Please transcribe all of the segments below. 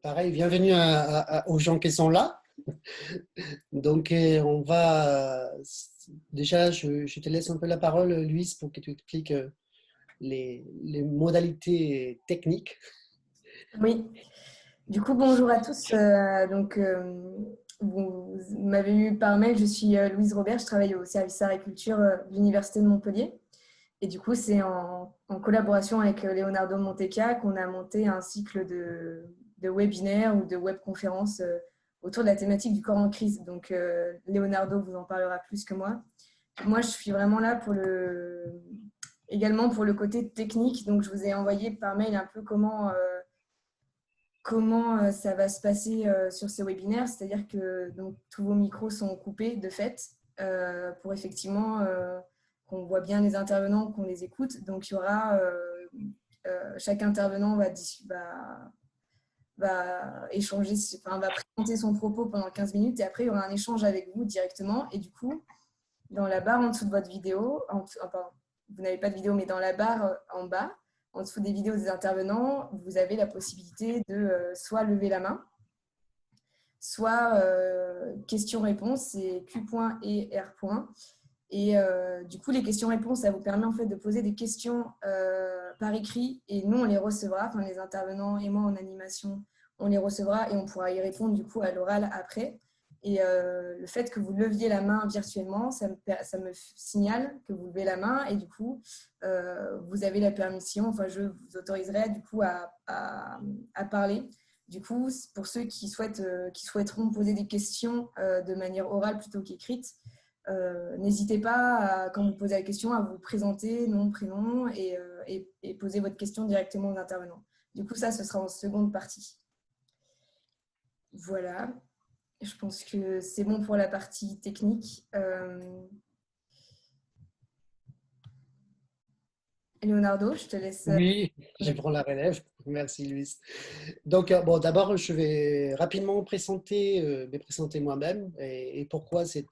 pareil, bienvenue aux gens qui sont là. Donc, on va déjà, je te laisse un peu la parole, Louise, pour que tu expliques les modalités techniques. Oui, du coup, bonjour à tous. Vous m'avez eu par mail, je suis Louise Robert, je travaille au service agriculture de l'Université de Montpellier. Et du coup, c'est en collaboration avec Leonardo Montecchia qu'on a monté un cycle de webinaires ou de webconférences autour de la thématique du corps en crise. Donc, Leonardo vous en parlera plus que moi. Moi, je suis vraiment là également pour le côté technique. Donc, je vous ai envoyé par mail un peu comment ça va se passer sur ces webinaires, c'est-à-dire que donc, tous vos micros sont coupés de fait pour effectivement qu'on voit bien les intervenants, qu'on les écoute. Donc il y aura chaque intervenant va échanger, enfin, va présenter son propos pendant 15 minutes et après il y aura un échange avec vous directement. Et du coup, dans la barre en dessous de votre vidéo, pardon, vous n'avez pas de vidéo, mais dans la barre en bas, en dessous des vidéos des intervenants, vous avez la possibilité de soit lever la main, soit questions-réponses, c'est Q point et R point. Et du coup, les questions-réponses, ça vous permet en fait de poser des questions par écrit et nous, on les recevra, enfin les intervenants et moi en animation, on les recevra et on pourra y répondre du coup à l'oral après. Et le fait que vous leviez la main virtuellement, ça me signale que vous levez la main et du coup, vous avez la permission, enfin je vous autoriserai du coup à parler. Du coup, pour ceux qui souhaiteront poser des questions de manière orale plutôt qu'écrite, n'hésitez pas, quand vous posez la question, à vous présenter, nom, prénom, et poser votre question directement aux intervenants. Du coup, ça, ce sera en seconde partie. Voilà. Je pense que c'est bon pour la partie technique. Leonardo, je te laisse. Oui, je prends la relève. Merci, Louise. Donc, bon, d'abord, je vais rapidement me présenter moi-même et pourquoi ces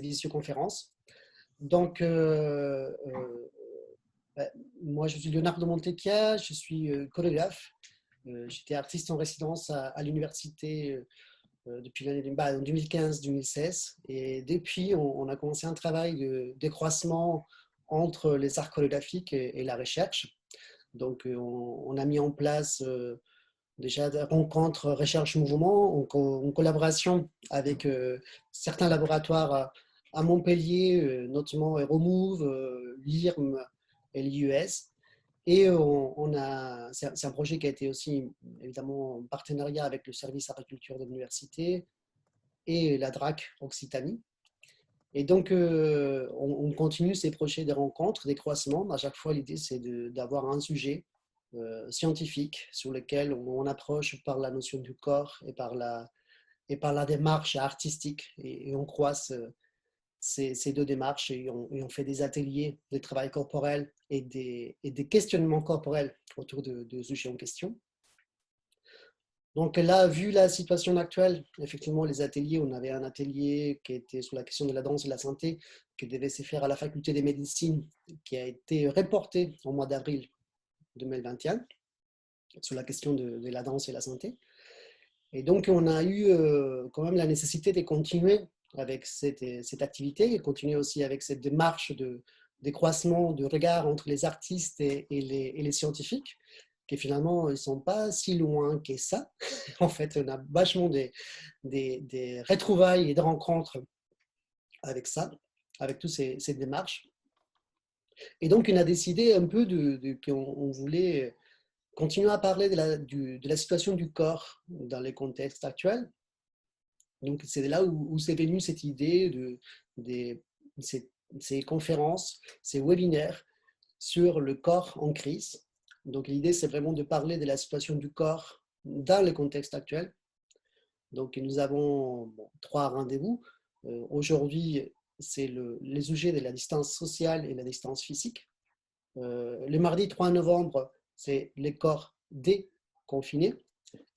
visioconférences. Donc, bah, moi, je suis Leonardo Montecchia, je suis chorégraphe. J'étais artiste en résidence à l'université depuis l'année en 2015-2016. Et depuis, on a commencé un travail de décroissement entre les arts chorégraphiques et la recherche. Donc, on a mis en place déjà des rencontres recherche-mouvement en collaboration avec certains laboratoires à Montpellier, notamment Euromove, l'IRM et l'IUS. Et c'est un projet qui a été aussi évidemment en partenariat avec le service agriculture de l'université et la DRAC Occitanie. Et donc, on continue ces projets de rencontres, des croisements. À chaque fois, l'idée, c'est d'avoir un sujet scientifique sur lequel on approche par la notion du corps et par la démarche artistique. Et on croise ces deux démarches et on fait des ateliers de travail corporel et des questionnements corporels autour de sujets en question. Donc là, vu la situation actuelle, effectivement, les ateliers, on avait un atelier qui était sur la question de la danse et de la santé, qui devait se faire à la faculté des médecines, qui a été reporté au mois d'avril 2021, sur la question de la danse et la santé. Et donc, on a eu quand même la nécessité de continuer avec cette activité et continuer aussi avec cette démarche de décroissement de regard entre les artistes et les scientifiques, qui finalement, ils ne sont pas si loin que ça. En fait, on a vachement des retrouvailles et de rencontres avec ça, avec toutes ces démarches. Et donc, on a décidé un peu qu'on voulait continuer à parler de la situation du corps dans les contextes actuels. Donc, c'est là où c'est venu cette idée de ces conférences, ces webinaires sur le corps en crise. Donc, l'idée, c'est vraiment de parler de la situation du corps dans le contexte actuel. Donc, nous avons trois rendez-vous. Aujourd'hui, c'est les sujets de la distance sociale et la distance physique. Le mardi 3 novembre, c'est les corps déconfinés.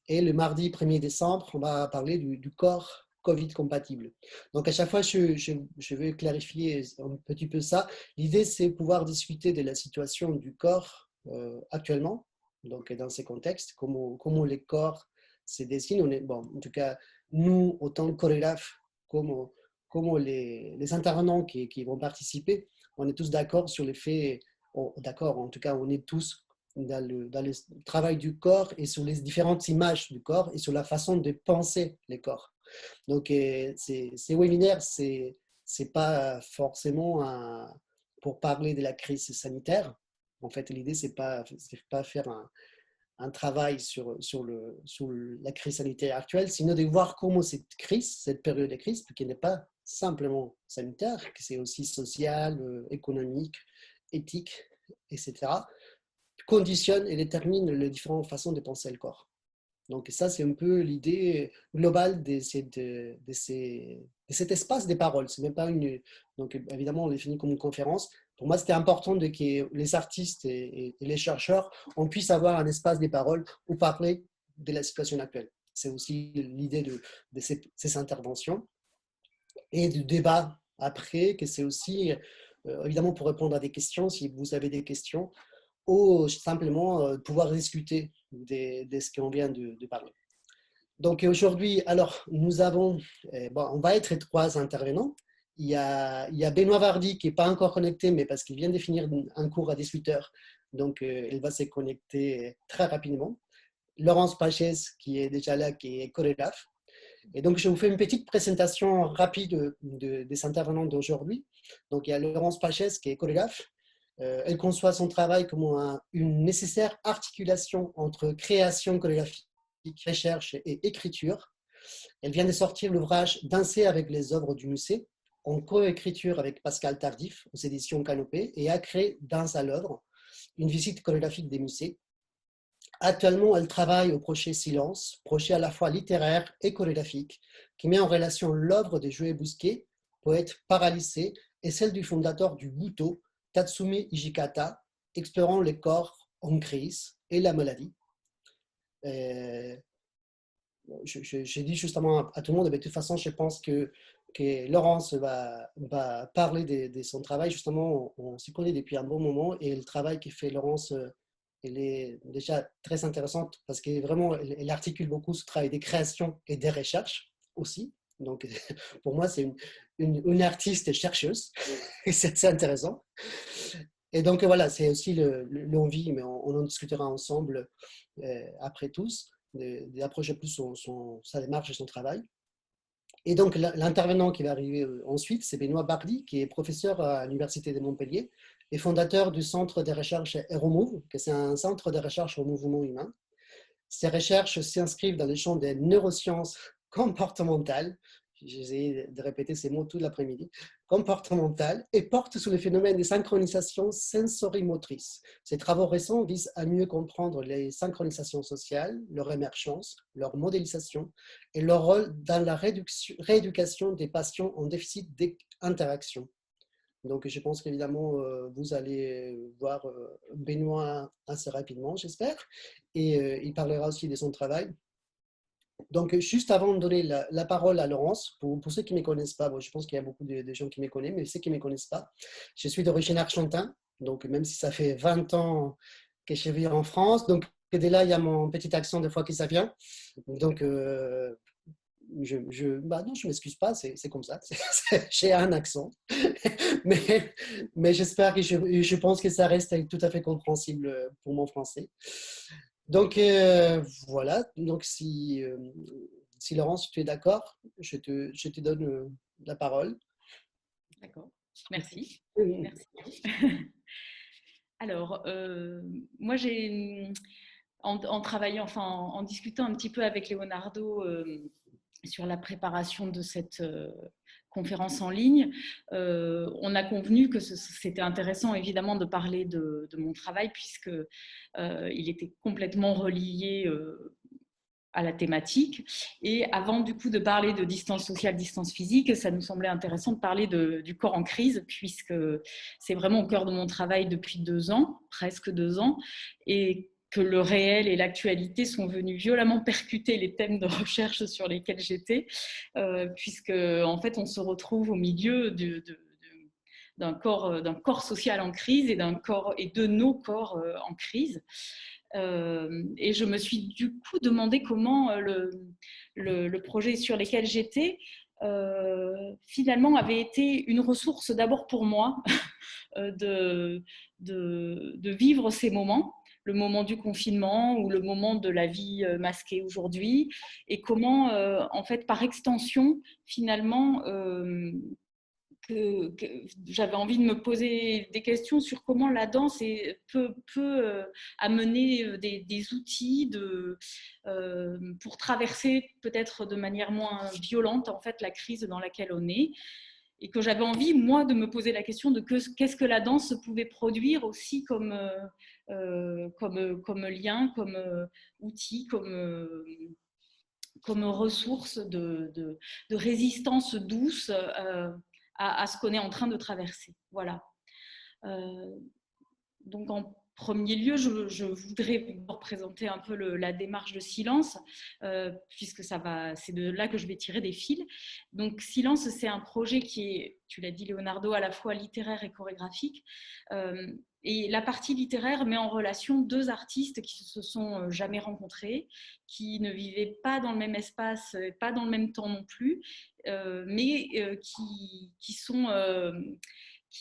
Et le mardi 1er décembre, on va parler du corps Covid compatible. Donc, à chaque fois, je veux clarifier un petit peu ça. L'idée, c'est pouvoir discuter de la situation du corps actuellement, Donc, dans ces contextes, comment les corps se dessinent. Bon, en tout cas, nous, autant que chorégraphes, comme les intervenants qui vont participer, on est tous d'accord sur les faits, d'accord, en tout cas, on est tous dans le travail du corps et sur les différentes images du corps et sur la façon de penser les corps. Donc, ces webinaires, c'est pas forcément pour parler de la crise sanitaire. En fait, l'idée, c'est pas faire un travail sur la crise sanitaire actuelle, sinon de voir comment cette crise, cette période de crise, qui n'est pas simplement sanitaire, que c'est aussi social, économique, éthique, etc., conditionne et détermine les différentes façons de penser le corps. Donc ça, c'est un peu l'idée globale de cet espace des paroles. C'est même pas donc évidemment, on le définit comme une conférence. Pour moi, c'était important que les artistes et les chercheurs, on puisse avoir un espace des paroles où parler de la situation actuelle. C'est aussi l'idée de ces interventions et du débat après, que c'est aussi, évidemment, pour répondre à des questions, si vous avez des questions, ou simplement pouvoir discuter de ce qu'on vient de parler. Donc aujourd'hui, alors, nous avons, bon, on va être 3 intervenants. Il y a Benoît Vardy qui n'est pas encore connecté, mais parce qu'il vient de finir un cours à 18 heures, donc il va se connecter très rapidement. Laurence Pachès qui est déjà là, qui est chorégraphe. Et donc, je vous fais une petite présentation rapide des intervenants d'aujourd'hui. Donc, il y a Laurence Pachès qui est chorégraphe. Elle conçoit son travail comme une nécessaire articulation entre création chorégraphique, recherche et écriture. Elle vient de sortir l'ouvrage Danser avec les œuvres du musée, en coécriture avec Pascal Tardif aux éditions Canopée, et a créé Danse à l'œuvre, une visite chorégraphique des musées. Actuellement, elle travaille au projet Silence, projet à la fois littéraire et chorégraphique, qui met en relation l'œuvre de Joe Bousquet, poète paralysé, et celle du fondateur du Buto, Tatsumi Hijikata, explorant les corps en crise et la maladie. J'ai dit justement à tout le monde, mais de toute façon, je pense que Laurence va parler de son travail. Justement, on s'y connaît depuis un bon moment et le travail que fait Laurence, elle est déjà très intéressante parce qu'elle vraiment, elle articule beaucoup ce travail des créations et des recherches aussi. Donc, pour moi, c'est une artiste chercheuse et c'est intéressant. Et donc, voilà, c'est aussi l'envie, mais on en discutera ensemble après tous, d'approcher plus sa démarche et son travail. Et donc, l'intervenant qui va arriver ensuite, c'est Benoît Bardy, qui est professeur à l'Université de Montpellier et fondateur du Centre de recherche Aeromove, que c'est un centre de recherche au mouvement humain. Ces recherches s'inscrivent dans le champ des neurosciences comportementales, j'ai essayé de répéter ces mots tout l'après-midi, comportementales, et portent sur le phénomène des synchronisations sensorimotrices. Ces travaux récents visent à mieux comprendre les synchronisations sociales, leur émergence, leur modélisation et leur rôle dans la rééducation des patients en déficit d'interaction. Donc, je pense qu'évidemment, vous allez voir Benoît assez rapidement, j'espère, et il parlera aussi de son travail. Donc, juste avant de donner la parole à Laurence, pour ceux qui ne me connaissent pas, bon, je pense qu'il y a beaucoup de gens qui me connaissent, mais ceux qui ne me connaissent pas, je suis d'origine argentine, donc même si ça fait 20 ans que je vis en France, donc dès là, il y a mon petit accent des fois qui ça vient. Donc, non, je ne m'excuse pas, c'est comme ça, j'ai un accent, mais j'espère que je pense que ça reste tout à fait compréhensible pour mon français. Donc voilà, donc si Laurence, tu es d'accord, je te donne la parole. D'accord, merci. Merci. Alors, moi en travaillant, enfin en discutant un petit peu avec Leonardo sur la préparation de cette conférence en ligne, on a convenu que c'était intéressant évidemment de parler de mon travail puisque il était complètement relié à la thématique. Et avant du coup de parler de distance sociale, distance physique, ça nous semblait intéressant de parler du corps en crise, puisque c'est vraiment au cœur de mon travail depuis 2 ans, presque 2 ans, et que le réel et l'actualité sont venus violemment percuter les thèmes de recherche sur lesquels j'étais, puisque en fait on se retrouve au milieu d'un corps social en crise et de nos corps en crise. Et je me suis du coup demandé comment le projet sur lequel j'étais finalement avait été une ressource d'abord pour moi de vivre ces moments, le moment du confinement ou le moment de la vie masquée aujourd'hui, et comment, en fait, par extension, finalement, que j'avais envie de me poser des questions sur comment la danse peut amener des outils pour traverser peut-être de manière moins violente en fait la crise dans laquelle on est, et que j'avais envie moi de me poser la question de qu'est-ce que la danse pouvait produire aussi comme lien, comme outil, comme ressource de résistance douce à ce qu'on est en train de traverser. Voilà. Donc, en premier lieu, je voudrais vous représenter un peu la démarche de Silence, puisque c'est de là que je vais tirer des fils. Donc, Silence, c'est un projet qui est, tu l'as dit Leonardo, à la fois littéraire et chorégraphique. Et la partie littéraire met en relation deux artistes qui ne se sont jamais rencontrés, qui ne vivaient pas dans le même espace, pas dans le même temps non plus, mais qui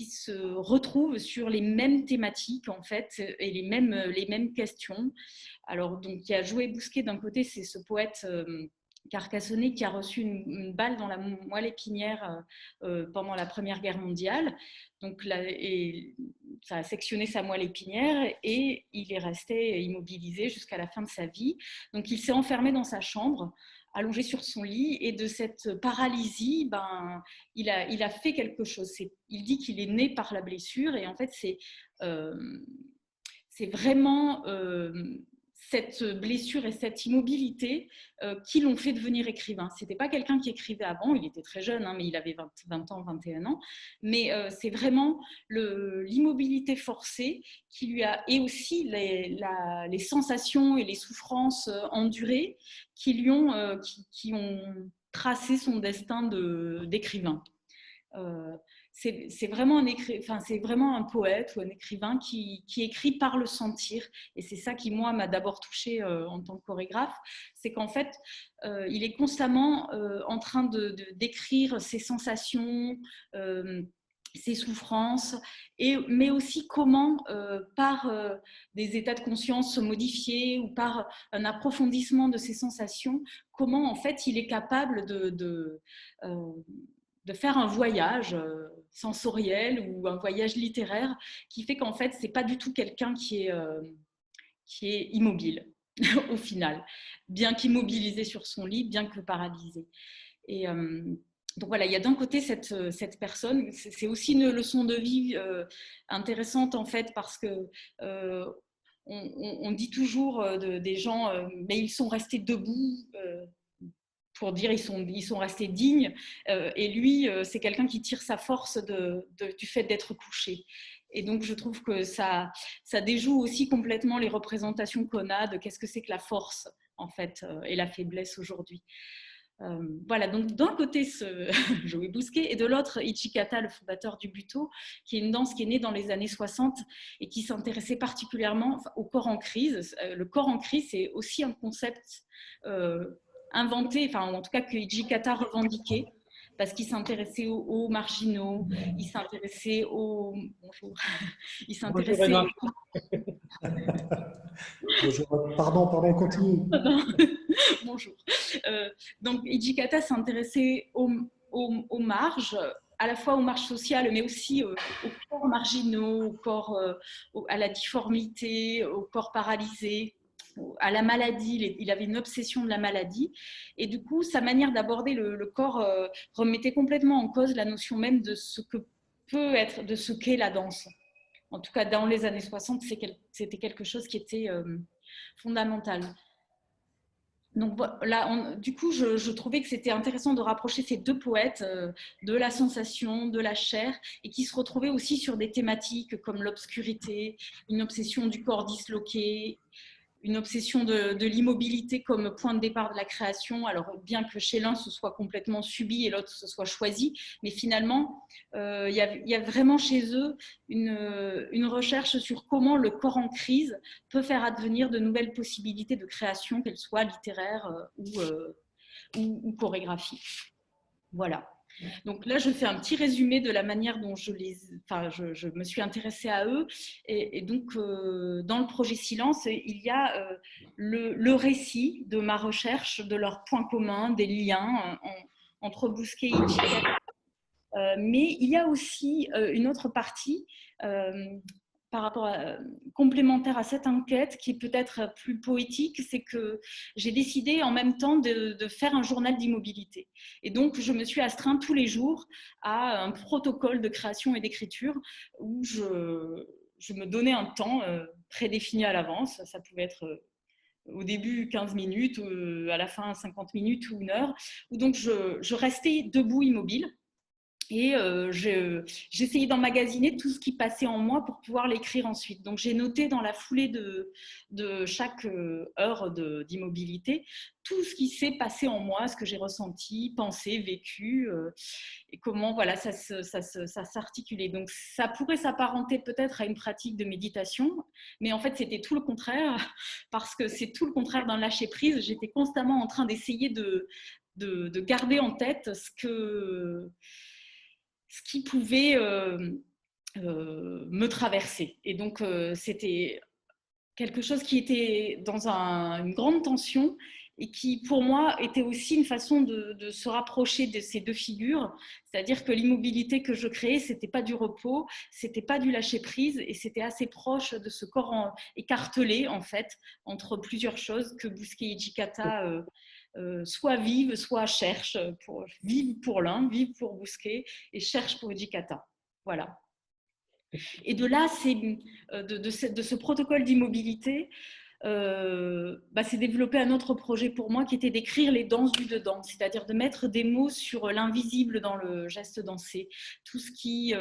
se retrouvent sur les mêmes thématiques en fait et les mêmes questions. Alors donc il y a Joé Bousquet d'un côté, c'est ce poète carcassonné qui a reçu une balle dans la moelle épinière pendant la Première Guerre mondiale. Donc ça a sectionné sa moelle épinière et il est resté immobilisé jusqu'à la fin de sa vie. Donc il s'est enfermé dans sa chambre, allongé sur son lit, et de cette paralysie, il a fait quelque chose. Il dit qu'il est né par la blessure, et en fait, c'est vraiment cette blessure et cette immobilité qui l'ont fait devenir écrivain. Ce n'était pas quelqu'un qui écrivait avant, il était très jeune, hein, mais il avait 20 ans, 21 ans, mais c'est vraiment l'immobilité forcée qui lui a, et aussi les sensations et les souffrances endurées qui ont tracé son destin d'écrivain. C'est vraiment un poète ou un écrivain qui écrit par le sentir, et c'est ça qui moi m'a d'abord touchée en tant que chorégraphe, c'est qu'en fait il est constamment en train d'écrire ses sensations, ses souffrances, mais aussi comment par des états de conscience modifiés ou par un approfondissement de ses sensations, comment en fait il est capable de faire un voyage sensoriel ou un voyage littéraire qui fait qu'en fait, ce n'est pas du tout quelqu'un qui est immobile au final, bien qu'immobilisé sur son lit, bien que paralysé. Et donc voilà, il y a d'un côté cette personne, c'est aussi une leçon de vie intéressante en fait, parce que on dit toujours des gens, mais ils sont restés debout, pour dire ils sont restés dignes, et lui c'est quelqu'un qui tire sa force du fait d'être couché, et donc je trouve que ça déjoue aussi complètement les représentations qu'on a de qu'est-ce que c'est que la force en fait et la faiblesse aujourd'hui. Voilà, donc d'un côté Joé Bousquet, et de l'autre Ichikata, le fondateur du Buto, qui est une danse qui est née dans les années 60 et qui s'intéressait particulièrement au corps en crise. Le corps en crise, c'est aussi un concept inventé, enfin en tout cas que Ichikata revendiquait, parce qu'il s'intéressait aux marginaux, il s'intéressait aux... Bonjour. Il s'intéressait... Bonjour. Pardon, continue. Bonjour. Donc Ichikata s'intéressait aux marges, à la fois aux marges sociales, mais aussi aux corps marginaux, à la difformité, aux corps paralysés, à la maladie. Il avait une obsession de la maladie, et du coup sa manière d'aborder le corps remettait complètement en cause la notion même de ce que peut être, de ce qu'est la danse. En tout cas dans les années 60, c'était quelque chose qui était fondamental. Donc voilà, du coup, je trouvais que c'était intéressant de rapprocher ces deux poètes de la sensation, de la chair, et qui se retrouvaient aussi sur des thématiques comme l'obscurité, une obsession du corps disloqué, une obsession de l'immobilité comme point de départ de la création. Alors, bien que chez l'un, ce soit complètement subi et l'autre, ce soit choisi, mais finalement, il y a vraiment chez eux une recherche sur comment le corps en crise peut faire advenir de nouvelles possibilités de création, qu'elles soient littéraires ou chorégraphiques. Voilà. Donc là, je fais un petit résumé de la manière dont je me suis intéressée à eux. Et donc, dans le projet Silence, il y a le récit de ma recherche, de leurs points communs, des liens entre Bousquet et Tchikata. Mais il y a aussi une autre partie par rapport complémentaire à cette enquête qui est peut-être plus poétique, c'est que j'ai décidé en même temps de faire un journal d'immobilité. Et donc, je me suis astreinte tous les jours à un protocole de création et d'écriture où je me donnais un temps prédéfini à l'avance. Ça pouvait être au début 15 minutes, à la fin 50 minutes ou 1 heure, où donc je restais debout immobile. Et j'essayais d'emmagasiner tout ce qui passait en moi pour pouvoir l'écrire ensuite. Donc, j'ai noté dans la foulée de chaque heure d'immobilité tout ce qui s'est passé en moi, ce que j'ai ressenti, pensé, vécu, et comment voilà, ça s'articulait. Donc, ça pourrait s'apparenter peut-être à une pratique de méditation, mais en fait, c'était tout le contraire, parce que c'est tout le contraire d'un lâcher-prise. J'étais constamment en train d'essayer de garder en tête ce qui pouvait me traverser. Et donc, c'était quelque chose qui était dans une grande tension et qui, pour moi, était aussi une façon de se rapprocher de ces deux figures. C'est-à-dire que l'immobilité que je créais, ce n'était pas du repos, ce n'était pas du lâcher-prise et c'était assez proche de ce corps écartelé, en fait, entre plusieurs choses que Bousquet et Tchikata soit vivent, soit cherchent, vivent pour l'un, vivent pour Bousquet et cherchent pour Tchikata. Voilà. Et de là, de ce protocole d'immobilité, s'est développé un autre projet pour moi qui était d'écrire les danses du dedans, c'est-à-dire de mettre des mots sur l'invisible dans le geste dansé, tout ce qui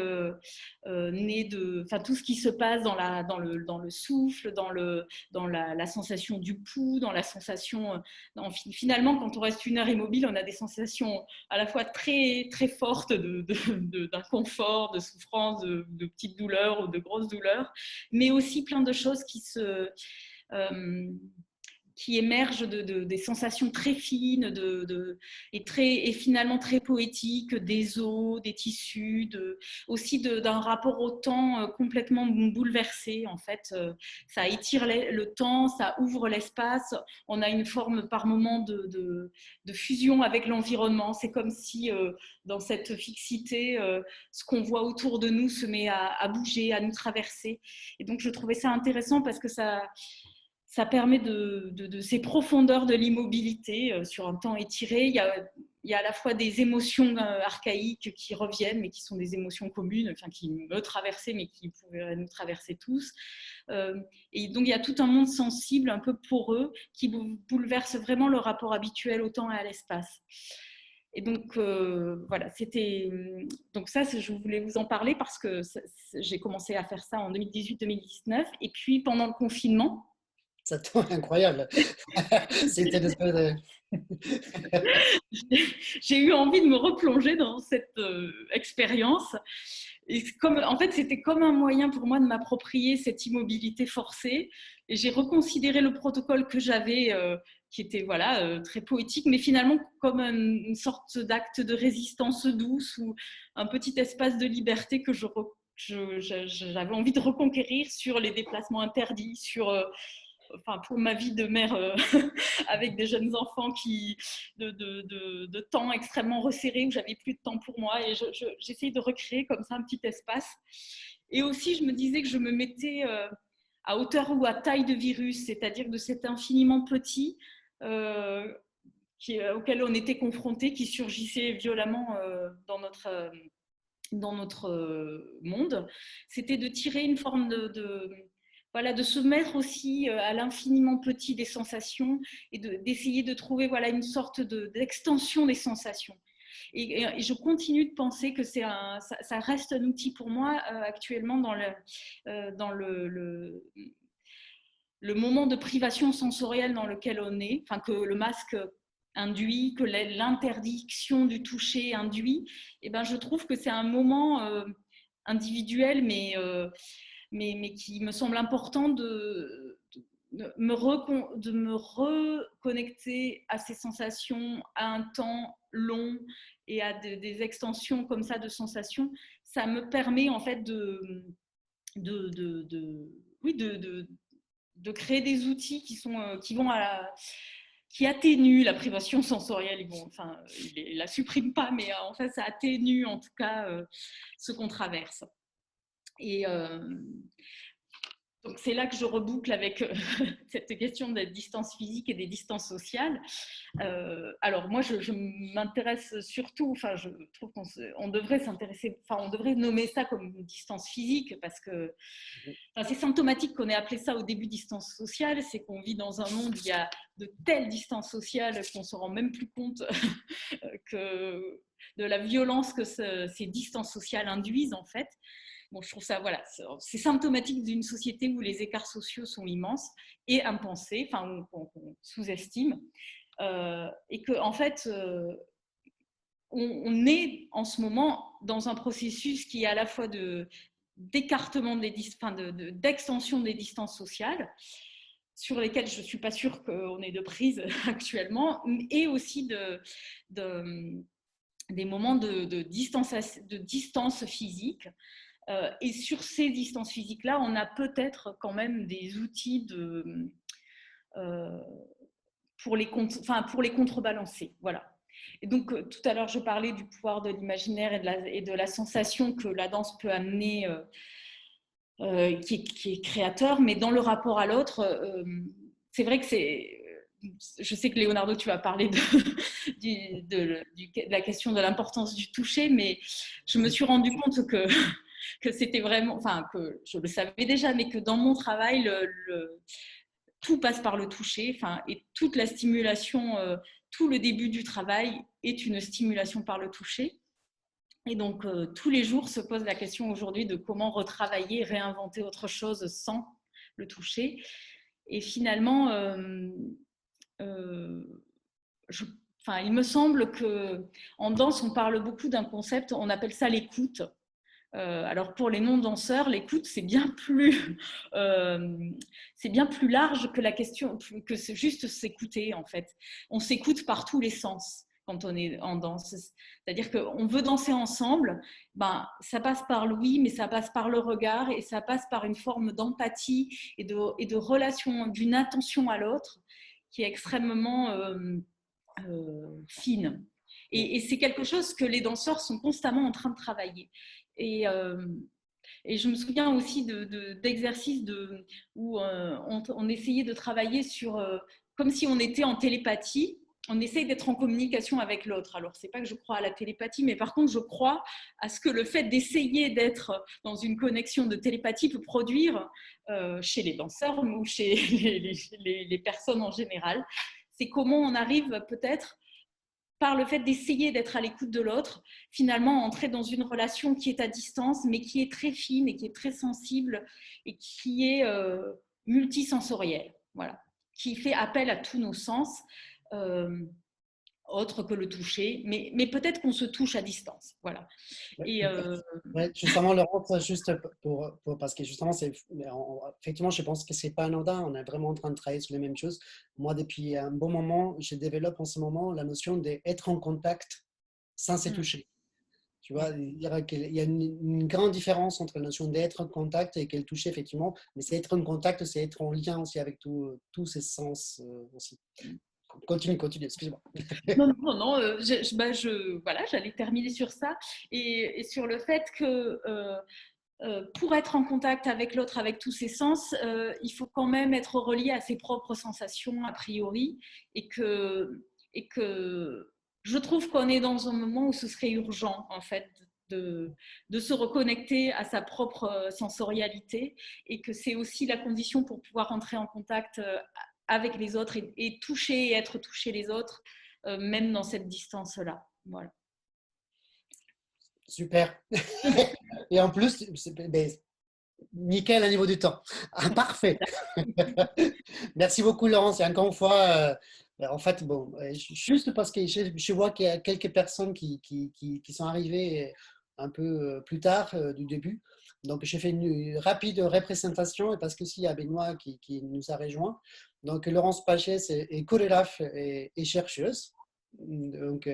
tout ce qui se passe dans le souffle, dans la sensation du pouls, dans la sensation. Finalement, quand on reste 1 heure immobile, on a des sensations à la fois très très fortes d'inconfort, de souffrance, de petites douleurs ou de grosses douleurs, mais aussi plein de choses qui émergent des sensations très fines et finalement très poétiques, des os, des tissus, aussi d'un rapport au temps complètement bouleversé. En fait, ça étire le temps, ça ouvre l'espace. On a une forme par moment de fusion avec l'environnement. C'est comme si dans cette fixité, ce qu'on voit autour de nous se met à bouger, à nous traverser. Et donc, je trouvais ça intéressant parce que ça permet de ces profondeurs de l'immobilité sur un temps étiré. Il y a à la fois des émotions archaïques qui reviennent, mais qui sont des émotions communes, enfin, qui me traversaient, mais qui pourraient nous traverser tous. Et donc, il y a tout un monde sensible, un peu poreux, qui bouleverse vraiment le rapport habituel au temps et à l'espace. Et donc, voilà, donc ça, je voulais vous en parler parce que j'ai commencé à faire ça en 2018-2019. Et puis, pendant le confinement, ça tombe incroyable. C'était j'ai eu envie de me replonger dans cette expérience. Et en fait, c'était comme un moyen pour moi de m'approprier cette immobilité forcée. Et j'ai reconsidéré le protocole que j'avais, qui était très poétique, mais finalement comme une sorte d'acte de résistance douce ou un petit espace de liberté que j'avais envie de reconquérir sur les déplacements interdits, pour ma vie de mère avec des jeunes enfants de temps extrêmement resserré où j'avais plus de temps pour moi et j'essayais de recréer comme ça un petit espace. Et aussi, je me disais que je me mettais à hauteur ou à taille de virus, c'est-à-dire de cet infiniment petit auquel on était confronté, qui surgissait violemment dans notre monde. C'était de tirer une forme de se mettre aussi à l'infiniment petit des sensations et d'essayer de trouver une sorte d'extension des sensations. Et je continue de penser que ça reste un outil pour moi actuellement dans le moment de privation sensorielle dans lequel on est, enfin que le masque induit, que l'interdiction du toucher induit, et ben je trouve que c'est un moment individuel, mais qui me semble important de me reconnecter à ces sensations, à un temps long et à des extensions comme ça de sensations. Ça me permet en fait oui, de créer des outils qui atténuent la privation sensorielle. Enfin, ils la suppriment pas, mais en fait, ça atténue en tout cas ce qu'on traverse. Et donc c'est là que je reboucle avec cette question des distances physiques et des distances sociales. Alors moi, je m'intéresse surtout, enfin je trouve qu'on devrait s'intéresser, enfin on devrait nommer ça comme une distance physique, parce que c'est symptomatique qu'on ait appelé ça au début distance sociale. C'est qu'on vit dans un monde où il y a de telles distances sociales qu'on ne se rend même plus compte de la violence que ces distances sociales induisent en fait. Bon, je trouve ça, voilà, c'est symptomatique d'une société où les écarts sociaux sont immenses et impensés, enfin, qu'on sous-estime. Et qu'en en fait, on est en ce moment dans un processus qui est à la fois d'écartement d'extension des distances sociales, sur lesquelles je ne suis pas sûre qu'on ait de prise actuellement, et aussi des moments de distance physique. Et sur ces distances physiques-là, on a peut-être quand même des outils pour les contrebalancer. Voilà. Et donc, tout à l'heure, je parlais du pouvoir de l'imaginaire et de la sensation que la danse peut amener, qui est créateur, mais dans le rapport à l'autre, c'est vrai que je sais que Leonardo, tu vas parler de la question de l'importance du toucher, mais je me suis rendu compte que c'était vraiment, enfin que je le savais déjà, mais que dans mon travail, tout passe par le toucher, enfin, et toute la stimulation, tout le début du travail est une stimulation par le toucher. Et donc, tous les jours se pose la question aujourd'hui de comment retravailler, réinventer autre chose sans le toucher. Et finalement, il me semble qu'en danse, on parle beaucoup d'un concept, on appelle ça l'écoute. Alors pour les non-danseurs, l'écoute, c'est bien plus large que la question, que c'est juste s'écouter en fait. On s'écoute par tous les sens quand on est en danse. C'est-à-dire qu'on veut danser ensemble, ça passe par l'ouïe, mais ça passe par le regard et ça passe par une forme d'empathie et de relation, d'une attention à l'autre qui est extrêmement fine. Et c'est quelque chose que les danseurs sont constamment en train de travailler. Et je me souviens aussi d'exercices où on essayait de travailler sur, comme si on était en télépathie, on essaye d'être en communication avec l'autre. Alors, c'est pas que je crois à la télépathie, mais par contre, je crois à ce que le fait d'essayer d'être dans une connexion de télépathie peut produire chez les danseurs ou chez les personnes en général. C'est comment on arrive peut-être, par le fait d'essayer d'être à l'écoute de l'autre, finalement entrer dans une relation qui est à distance, mais qui est très fine et qui est très sensible et qui est multisensorielle, voilà, qui fait appel à tous nos sens, autres que le toucher, mais peut-être qu'on se touche à distance, voilà. Et ouais, justement, Laurent, juste parce que justement, effectivement, je pense que c'est pas anodin. On est vraiment en train de travailler sur les mêmes choses. Moi, depuis un bon moment, je développe en ce moment la notion d'être en contact sans se toucher. Tu vois, il y a une grande différence entre la notion d'être en contact et le toucher, effectivement. Mais c'est être en contact, c'est être en lien aussi avec tous ces sens aussi. Continue, excuse-moi. Non, voilà, j'allais terminer sur ça et sur le fait que pour être en contact avec l'autre, avec tous ses sens, il faut quand même être relié à ses propres sensations a priori et que je trouve qu'on est dans un moment où ce serait urgent en fait de se reconnecter à sa propre sensorialité et que c'est aussi la condition pour pouvoir entrer en contact avec les autres et toucher et être touché les autres, même dans cette distance-là. Voilà. Super. Et en plus, Nickel à niveau du temps. Ah, parfait. Merci beaucoup, Laurence. Et encore une fois, en fait, bon, juste parce que je vois qu'il y a quelques personnes qui sont arrivées un peu plus tard du début. Donc, j'ai fait une rapide représentation et parce que s'il y a Benoît qui nous a rejoint. Donc, Laurence Pachès est chorégraphe et chercheuse. Donc,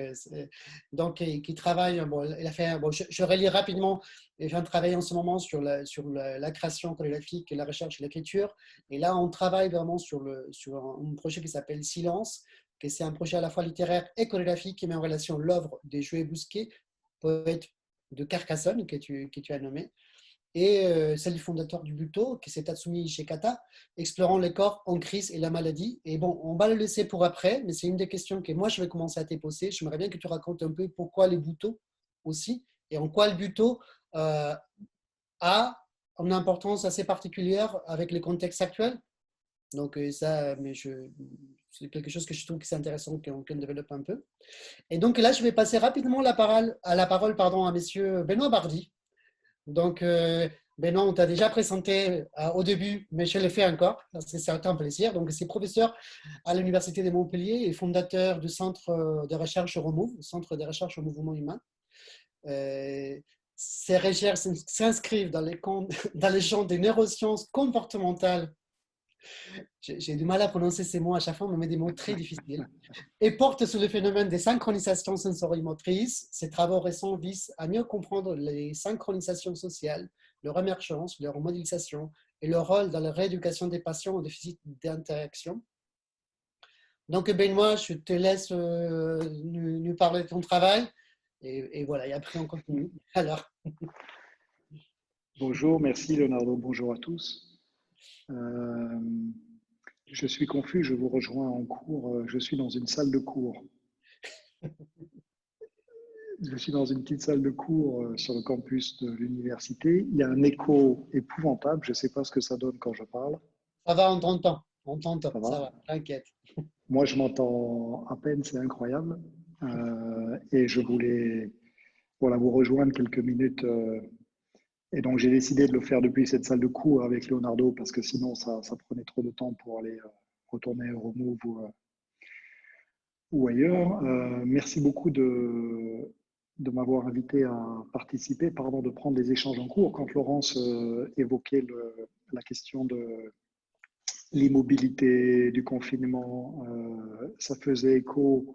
qui travaille, bon, elle a fait, bon, je relis rapidement, elle vient de travailler en ce moment sur la création chorégraphique, la recherche et l'écriture. Et là, on travaille vraiment sur un projet qui s'appelle Silence, que c'est un projet à la fois littéraire et chorégraphique qui met en relation l'œuvre de Joël Bousquet, poète de Carcassonne, que tu as nommé, et celle du fondateur du Buto, qui c'est Tatsumi Ishikata, explorant les corps en crise et la maladie. Et bon, on va le laisser pour après, mais c'est une des questions que moi je vais commencer à te poser. J'aimerais bien que tu racontes un peu pourquoi les Buto aussi, et en quoi le Buto a une importance assez particulière avec le contexte actuel. Donc ça, c'est quelque chose que je trouve que c'est intéressant qu'on développe un peu. Et donc là, je vais passer rapidement la parole à monsieur Benoît Bardy. Donc, Benoît, on t'a déjà présenté au début, mais je le fais encore, parce que c'est un plaisir. Donc, c'est professeur à l'Université de Montpellier et fondateur du Centre de recherche Remove, Centre de recherche au mouvement humain. Ses recherches s'inscrivent dans les champs des neurosciences comportementales. J'ai du mal à prononcer ces mots à chaque fois, on me met des mots très difficiles. Et porte sur le phénomène des synchronisations sensorimotrices. Ces travaux récents visent à mieux comprendre les synchronisations sociales, leur émergence, leur modélisation et leur rôle dans la rééducation des patients au déficit d'interaction. Donc, Benoît, je te laisse nous parler de ton travail. Et voilà, et après on continue. Alors. Bonjour, merci Leonardo, bonjour à tous. Je suis confus, je vous rejoins en cours, je suis dans une salle de cours. Je suis dans une petite salle de cours sur le campus de l'université. Il y a un écho épouvantable, je ne sais pas ce que ça donne quand je parle. Ça va, on t'entend, ça va, va, t'inquiète. Moi, je m'entends à peine, c'est incroyable. Et je voulais vous rejoindre quelques minutes. Et donc, j'ai décidé de le faire depuis cette salle de cours avec Leonardo parce que sinon, ça prenait trop de temps pour aller retourner au Remove ou ailleurs. Merci beaucoup de m'avoir invité à participer, pardon, de prendre des échanges en cours. Quand Laurence évoquait la question de l'immobilité, du confinement, ça faisait écho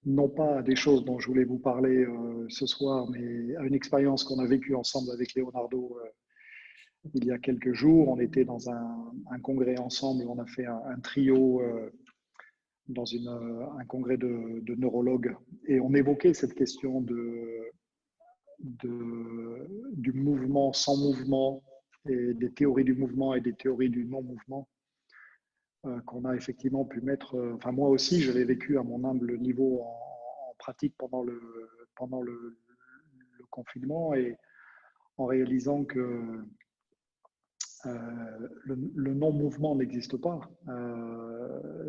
non pas à des choses dont je voulais vous parler ce soir, mais à une expérience qu'on a vécue ensemble avec Leonardo il y a quelques jours. On était dans un congrès ensemble, on a fait un trio dans un congrès de neurologues et on évoquait cette question du mouvement sans mouvement et des théories du mouvement et des théories du non-mouvement qu'on a effectivement pu mettre. Enfin, moi aussi, je l'ai vécu à mon humble niveau en pratique pendant le confinement et en réalisant que le non-mouvement n'existe pas.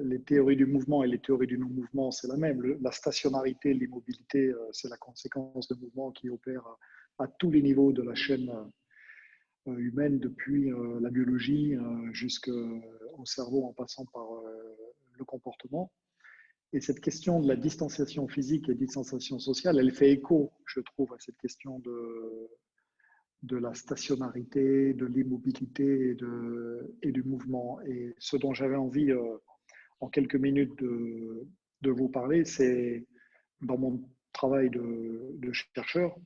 Les théories du mouvement et les théories du non-mouvement, c'est la même. La stationnarité, l'immobilité, c'est la conséquence de mouvements qui opèrent à tous les niveaux de la chaîne humaine, depuis la biologie jusqu'au cerveau en passant par le comportement. Et cette question de la distanciation physique et distanciation sociale, elle fait écho, je trouve, à cette question de la stationnarité, de l'immobilité et du mouvement. Et ce dont j'avais envie, en quelques minutes, de vous parler, c'est dans mon travail de chercheur,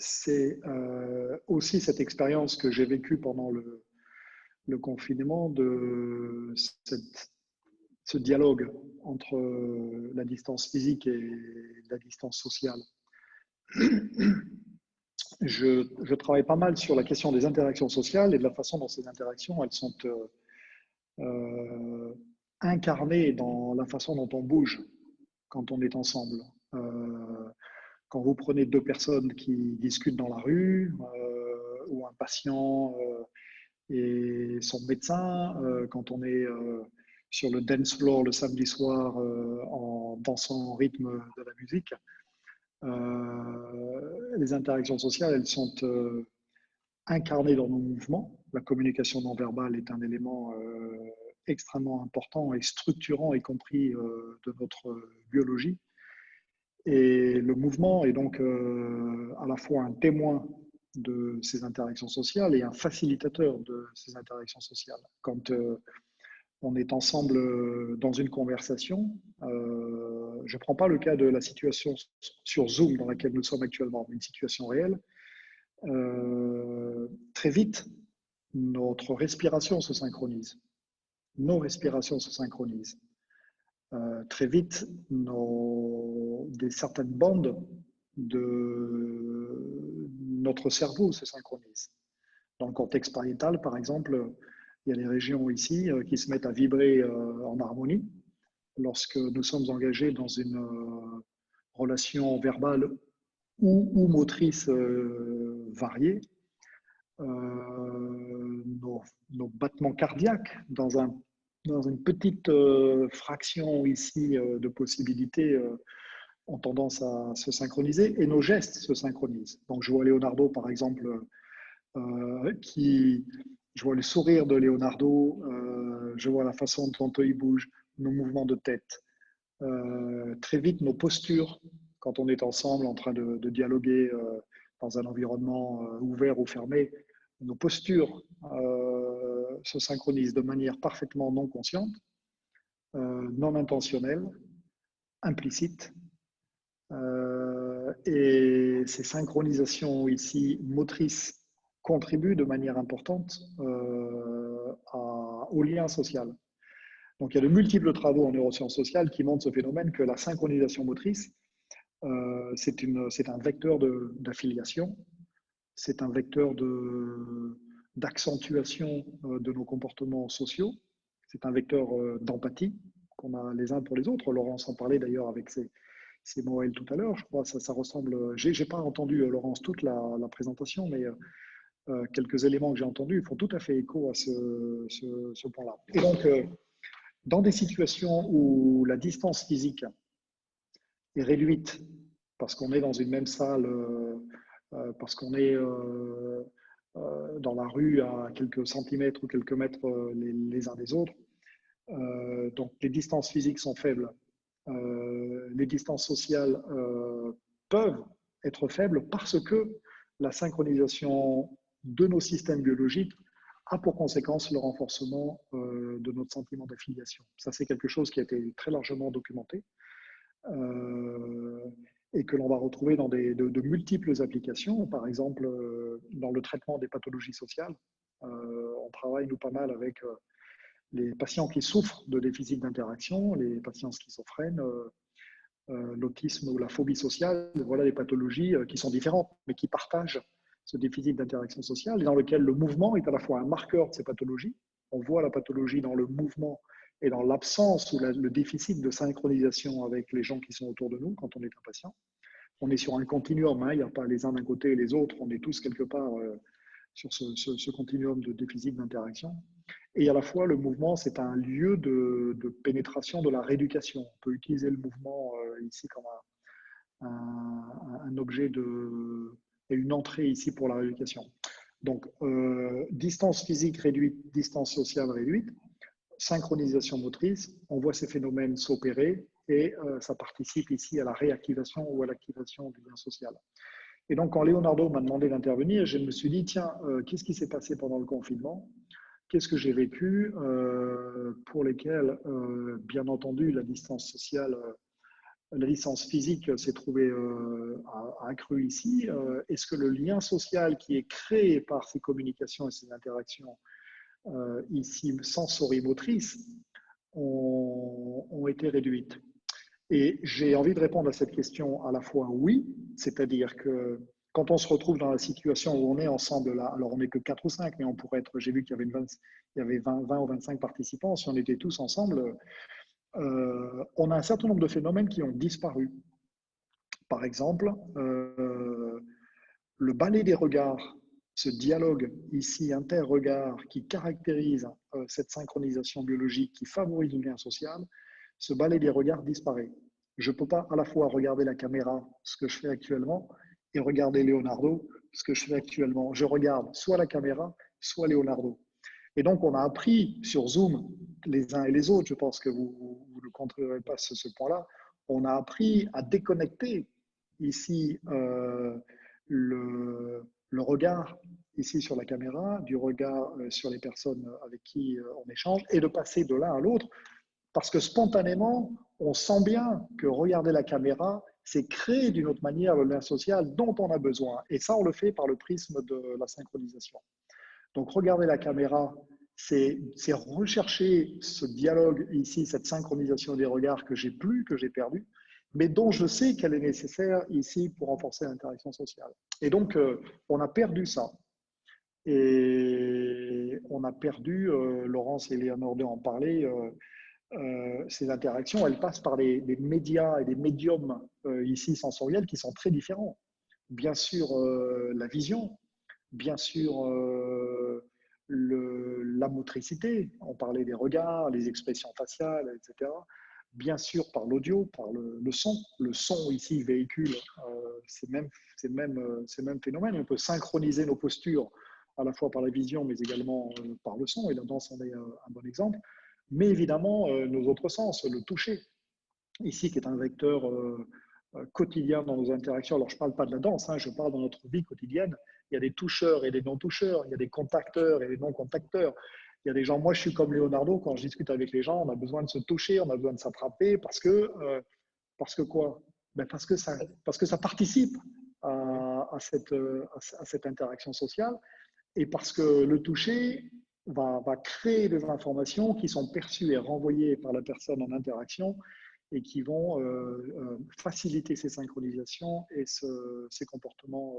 c'est aussi cette expérience que j'ai vécue pendant le confinement de ce dialogue entre la distance physique et la distance sociale. Je travaille pas mal sur la question des interactions sociales et de la façon dont ces interactions elles sont incarnées dans la façon dont on bouge quand on est ensemble. Quand vous prenez deux personnes qui discutent dans la rue, ou un patient et son médecin, quand on est sur le dance floor le samedi soir en dansant au rythme de la musique, Les interactions sociales, elles sont incarnées dans nos mouvements. La communication non verbale est un élément extrêmement important et structurant, y compris de notre biologie. Et le mouvement est donc à la fois un témoin de ces interactions sociales et un facilitateur de ces interactions sociales. Quand on est ensemble dans une conversation, je ne prends pas le cas de la situation sur Zoom dans laquelle nous sommes actuellement, mais une situation réelle, très vite, notre respiration se synchronise. Nos respirations se synchronisent. Très vite, certaines bandes de notre cerveau se synchronisent. Dans le cortex pariétal, par exemple, il y a des régions ici qui se mettent à vibrer en harmonie lorsque nous sommes engagés dans une relation verbale ou motrice variée. Nos battements cardiaques dans une petite fraction ici de possibilités ont tendance à se synchroniser et nos gestes se synchronisent. Donc je vois Leonardo par exemple, je vois le sourire de Leonardo, je vois la façon dont il bouge, nos mouvements de tête. Très vite nos postures quand on est ensemble en train de dialoguer dans un environnement ouvert ou fermé, nos postures se synchronisent de manière parfaitement non consciente, non intentionnelle, implicite. Et ces synchronisations ici motrices contribuent de manière importante au lien social. Donc il y a de multiples travaux en neurosciences sociales qui montrent ce phénomène que la synchronisation motrice, c'est un vecteur d'affiliation, c'est un vecteur d'accentuation de nos comportements sociaux, c'est un vecteur d'empathie qu'on a les uns pour les autres. Laurence en parlait d'ailleurs avec ses mots tout à l'heure. Je crois que ça ressemble. J'ai pas entendu, Laurence, toute la présentation, mais quelques éléments que j'ai entendus font tout à fait écho à ce point-là. Et donc, dans des situations où la distance physique est réduite, parce qu'on est dans une même salle, parce qu'on est dans la rue à quelques centimètres ou quelques mètres les uns des autres, donc les distances physiques sont faibles. Les distances sociales peuvent être faibles parce que la synchronisation de nos systèmes biologiques a pour conséquence le renforcement de notre sentiment d'affiliation. Ça, c'est quelque chose qui a été très largement documenté et que l'on va retrouver dans de multiples applications. Par exemple, dans le traitement des pathologies sociales, on travaille, nous, pas mal avec les patients qui souffrent de déficit d'interaction, les patients schizophrènes, l'autisme ou la phobie sociale. Voilà des pathologies qui sont différentes, mais qui partagent ce déficit d'interaction sociale et dans lequel le mouvement est à la fois un marqueur de ces pathologies. On voit la pathologie dans le mouvement et dans l'absence ou le déficit de synchronisation avec les gens qui sont autour de nous quand on est un patient. On est sur un continuum, hein, il n'y a pas les uns d'un côté et les autres, on est tous quelque part sur ce continuum de déficit d'interaction. Et à la fois, le mouvement, c'est un lieu de pénétration de la rééducation. On peut utiliser le mouvement ici comme un objet et une entrée ici pour la rééducation. Donc, distance physique réduite, distance sociale réduite, synchronisation motrice, on voit ces phénomènes s'opérer et ça participe ici à la réactivation ou à l'activation du lien social. Et donc, quand Leonardo m'a demandé d'intervenir, je me suis dit, tiens, qu'est-ce qui s'est passé pendant le confinement ? Qu'est-ce que j'ai vécu pour lesquels, bien entendu, la distance sociale, la distance physique s'est trouvée accrue ici. Est-ce que le lien social qui est créé par ces communications et ces interactions ici sensorimotrices ont été réduites? Et j'ai envie de répondre à cette question à la fois oui, c'est-à-dire que quand on se retrouve dans la situation où on est ensemble là, alors on n'est que 4 ou 5, mais on pourrait être, j'ai vu qu'il y avait 20 ou 25 participants, si on était tous ensemble, on a un certain nombre de phénomènes qui ont disparu. Par exemple, le balai des regards, ce dialogue ici inter-regard qui caractérise cette synchronisation biologique qui favorise le lien social, ce balai des regards disparaît. Je ne peux pas à la fois regarder la caméra, ce que je fais actuellement, et regarder Leonardo, ce que je fais actuellement. Je regarde soit la caméra, soit Leonardo. Et donc, on a appris sur Zoom, les uns et les autres, je pense que vous ne contrôlerez pas ce point-là, on a appris à déconnecter ici le regard ici sur la caméra, du regard sur les personnes avec qui on échange, et de passer de l'un à l'autre, parce que spontanément, on sent bien que regarder la caméra, c'est créer d'une autre manière le lien social dont on a besoin. Et ça, on le fait par le prisme de la synchronisation. Donc, regarder la caméra, c'est rechercher ce dialogue ici, cette synchronisation des regards que j'ai plus, que j'ai perdu, mais dont je sais qu'elle est nécessaire ici pour renforcer l'interaction sociale. Et donc, on a perdu ça. Et on a perdu, Laurence et Léonore en parlaient, ces interactions, elles passent par des médias et des médiums ici sensoriels qui sont très différents. Bien sûr, la vision, bien sûr, la motricité, on parlait des regards, les expressions faciales, etc. Bien sûr, par l'audio, par le son. Le son ici véhicule ces mêmes phénomènes. On peut synchroniser nos postures à la fois par la vision, mais également par le son. Et la danse en est un bon exemple. Mais évidemment, nos autres sens, le toucher, ici, qui est un vecteur quotidien dans nos interactions. Alors, je ne parle pas de la danse, hein, je parle dans notre vie quotidienne. Il y a des toucheurs et des non-toucheurs, il y a des contacteurs et des non-contacteurs. Il y a des gens, moi je suis comme Leonardo, quand je discute avec les gens, on a besoin de se toucher, on a besoin de s'attraper, parce que quoi? Ben parce que ça participe à cette interaction sociale, et parce que le toucher va créer des informations qui sont perçues et renvoyées par la personne en interaction, et qui vont faciliter ces synchronisations et ces comportements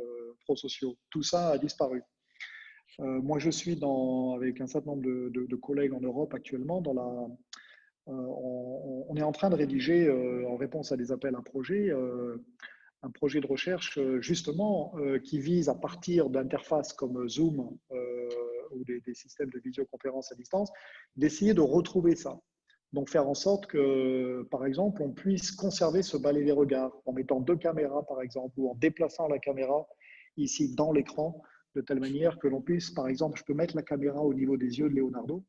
prosociaux. Tout ça a disparu. Moi, je suis avec un certain nombre de collègues en Europe actuellement on est en train de rédiger, en réponse à des appels à projets, un projet de recherche justement qui vise, à partir d'interfaces comme Zoom ou des systèmes de visioconférence à distance, d'essayer de retrouver ça. Donc faire en sorte que, par exemple, on puisse conserver ce balai des regards en mettant 2 caméras, par exemple, ou en déplaçant la caméra ici dans l'écran, de telle manière que l'on puisse, par exemple, je peux mettre la caméra au niveau des yeux de Leonardo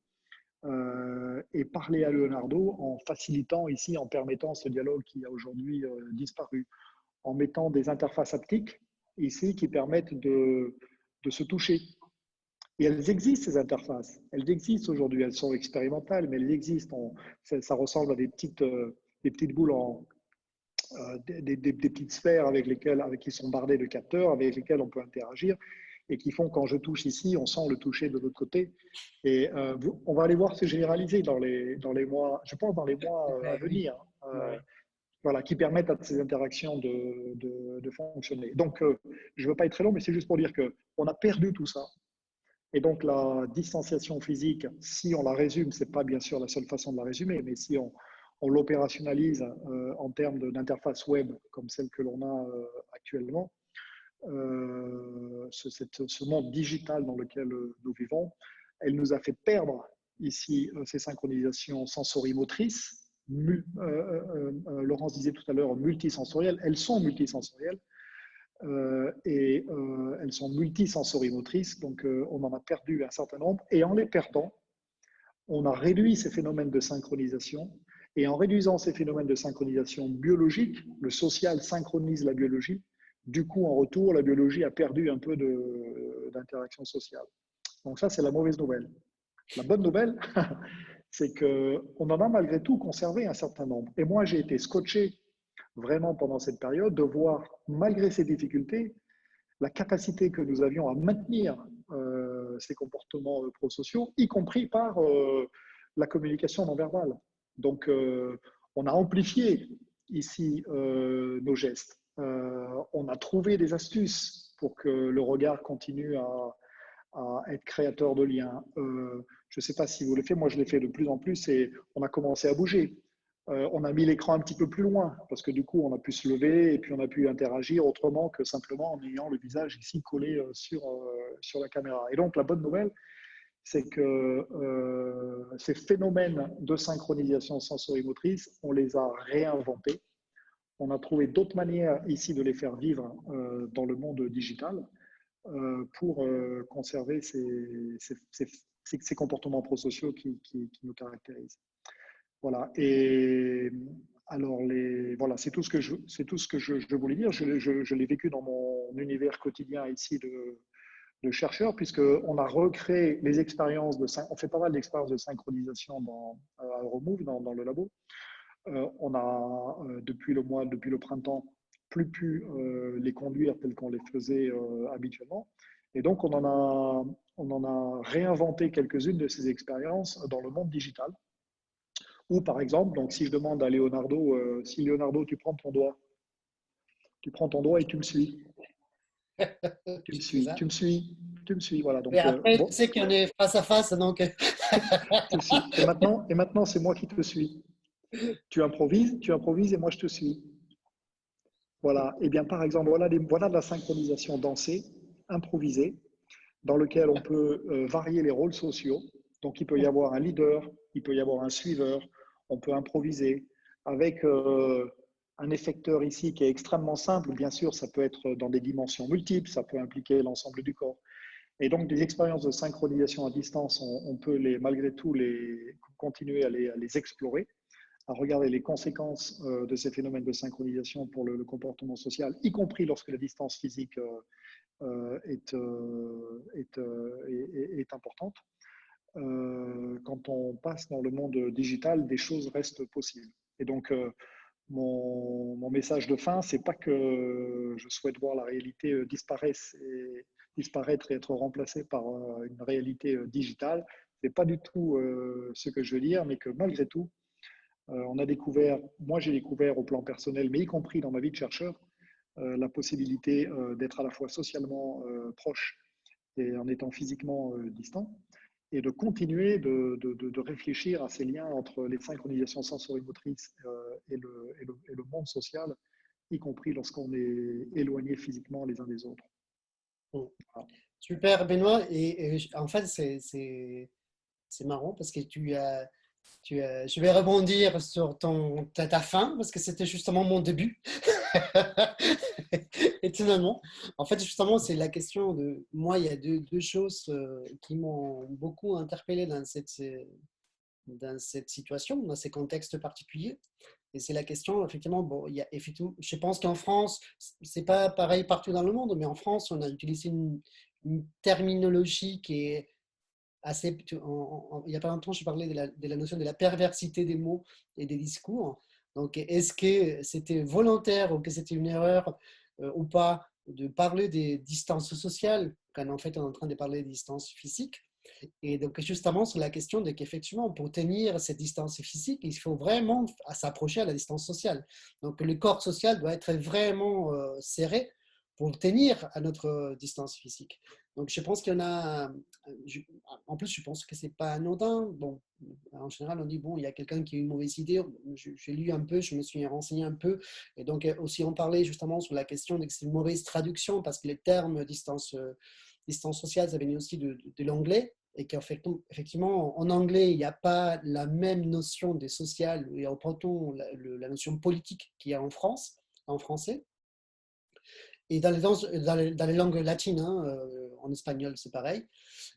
et parler à Leonardo en facilitant ici, en permettant ce dialogue qui a aujourd'hui disparu, en mettant des interfaces haptiques ici qui permettent de se toucher. Et elles existent, ces interfaces. Elles existent aujourd'hui. Elles sont expérimentales, mais elles existent. Ça ressemble à des petites boules, des petites sphères avec qui sont bardées de capteurs, avec lesquels on peut interagir, et qui font, quand je touche ici, on sent le toucher de l'autre côté. Et on va aller voir se généraliser dans les mois, je pense, dans les mois à venir. Voilà, qui permettent à ces interactions de fonctionner. Donc, je ne veux pas être très long, mais c'est juste pour dire qu'on a perdu tout ça. Et donc, la distanciation physique, si on la résume, ce n'est pas bien sûr la seule façon de la résumer, mais si on l'opérationnalise en termes d'interface web comme celle que l'on a actuellement, ce monde digital dans lequel nous vivons, elle nous a fait perdre ici ces synchronisations sensorimotrices. Laurence disait tout à l'heure multisensorielles, elles sont multisensorielles. Elles sont multisensorimotrices, donc on en a perdu un certain nombre, et en les perdant, on a réduit ces phénomènes de synchronisation, et en réduisant ces phénomènes de synchronisation biologique, le social synchronise la biologie, du coup en retour, la biologie a perdu un peu d'interaction sociale. Donc ça, c'est la mauvaise nouvelle. La bonne nouvelle, c'est qu'on en a malgré tout conservé un certain nombre, et moi j'ai été scotché vraiment pendant cette période, de voir, malgré ces difficultés, la capacité que nous avions à maintenir ces comportements prosociaux, y compris par la communication non verbale. Donc, on a amplifié ici nos gestes. On a trouvé des astuces pour que le regard continue à être créateur de liens. Je ne sais pas si vous le faites, moi je l'ai fait de plus en plus, et on a commencé à bouger. On a mis l'écran un petit peu plus loin, parce que du coup, on a pu se lever et puis on a pu interagir autrement que simplement en ayant le visage ici collé sur la caméra. Et donc, la bonne nouvelle, c'est que ces phénomènes de synchronisation sensorimotrice, on les a réinventés. On a trouvé d'autres manières ici de les faire vivre dans le monde digital pour conserver ces comportements prosociaux qui nous caractérisent. Voilà. Et alors, voilà, c'est tout ce que je voulais dire. Je l'ai vécu dans mon univers quotidien ici de chercheur, puisqu'on a recréé les expériences on fait pas mal d'expériences de synchronisation à Euromove, dans le labo. On a, depuis le printemps, plus pu les conduire telles qu'on les faisait habituellement. Et donc, on en a réinventé quelques-unes de ces expériences dans le monde digital. Ou par exemple, donc, si je demande à Leonardo, si Leonardo, tu prends ton doigt et tu me suis. Tu me suis, tu me suis, tu me suis. Voilà. Donc, Et après, bon, tu sais qu'on est face à face, donc. tu me suis. Et maintenant c'est moi qui te suis. Tu improvises et moi je te suis. Voilà. Et bien, par exemple, voilà de la synchronisation dansée, improvisée, dans lequel on peut varier les rôles sociaux. Donc, il peut y avoir un leader, il peut y avoir un suiveur, on peut improviser avec un effecteur ici qui est extrêmement simple. Bien sûr, ça peut être dans des dimensions multiples, ça peut impliquer l'ensemble du corps. Et donc, des expériences de synchronisation à distance, on peut malgré tout continuer à les explorer, à regarder les conséquences de ces phénomènes de synchronisation pour le comportement social, y compris lorsque la distance physique est importante. Quand on passe dans le monde digital, des choses restent possibles. Et donc, mon message de fin, c'est pas que je souhaite voir la réalité disparaître et être remplacée par une réalité digitale. C'est pas du tout ce que je veux dire, mais que malgré tout, moi j'ai découvert au plan personnel, mais y compris dans ma vie de chercheur, la possibilité d'être à la fois socialement proche et en étant physiquement distant, et de continuer de réfléchir à ces liens entre les synchronisations sensorimotrices et le monde social, y compris lorsqu'on est éloigné physiquement les uns des autres. Voilà. Super, Benoît. Et en fait, c'est marrant parce que je vais rebondir sur ta fin parce que c'était justement mon début. Étonnamment. En fait, justement, c'est la question de. Moi, il y a deux choses qui m'ont beaucoup interpellé dans cette situation, dans ces contextes particuliers. Et c'est la question, effectivement, bon, effectivement, je pense qu'en France, c'est pas pareil partout dans le monde, mais en France, on a utilisé une terminologie qui est assez. Il n'y a pas longtemps, je parlais de la notion de la perversité des mots et des discours. Donc, est-ce que c'était volontaire ou que c'était une erreur ou pas de parler des distances sociales quand en fait on est en train de parler des distances physiques? Et donc, justement, sur la question de qu'effectivement, pour tenir cette distance physique, il faut vraiment s'approcher à la distance sociale. Donc, le corps social doit être vraiment serré pour tenir à notre distance physique. Donc, je pense qu'il y en a. En plus, je pense que ce n'est pas anodin. Bon, en général, on dit bon, il y a quelqu'un qui a une mauvaise idée. J'ai lu un peu, je me suis renseigné un peu. Et donc, aussi, on parlait justement sur la question de que c'est une mauvaise traduction parce que les termes distance sociale, ça venait aussi de l'anglais. Et qu'effectivement, en anglais, il n'y a pas la même notion de social, et pourtant la notion politique qu'il y a en France, en français. Et dans les langues latines, hein, en espagnol, c'est pareil.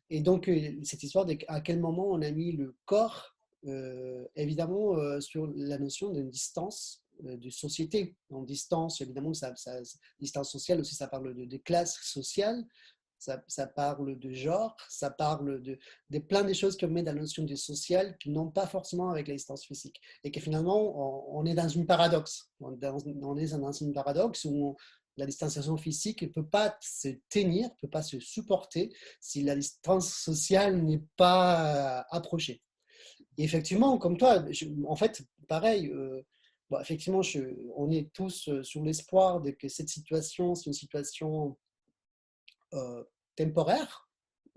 Et donc, cette histoire à quel moment on a mis le corps, évidemment, sur la notion d'une distance de société. En distance, évidemment, distance sociale aussi, ça parle de classe sociale. Ça parle de genre, ça parle de plein de choses qu'on met dans la notion de social qui n'ont pas forcément avec la distance physique. Et que finalement, on est dans une paradoxe. On est dans une paradoxe où la distanciation physique ne peut pas se tenir, ne peut pas se supporter si la distance sociale n'est pas approchée. Et effectivement, comme toi, en fait, pareil, bon, effectivement, on est tous sur l'espoir de que cette situation, c'est une situation temporaire.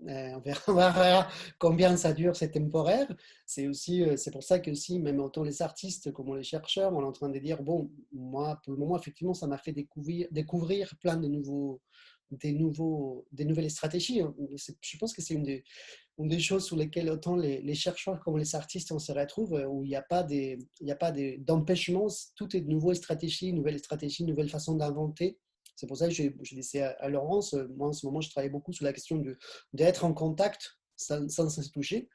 On verra combien ça dure, c'est temporaire. C'est aussi, c'est pour ça que aussi, même autant les artistes comme les chercheurs, on est en train de dire, bon, moi, pour le moment, effectivement, ça m'a fait découvrir plein de des nouvelles stratégies. Je pense que c'est une des choses sur lesquelles autant les chercheurs comme les artistes on se retrouvent, où il n'y a pas d'empêchement, tout est de nouvelles stratégies, nouvelles façons d'inventer. C'est pour ça que je disais à Laurence, moi en ce moment je travaille beaucoup sur la question d'être en contact sans se toucher.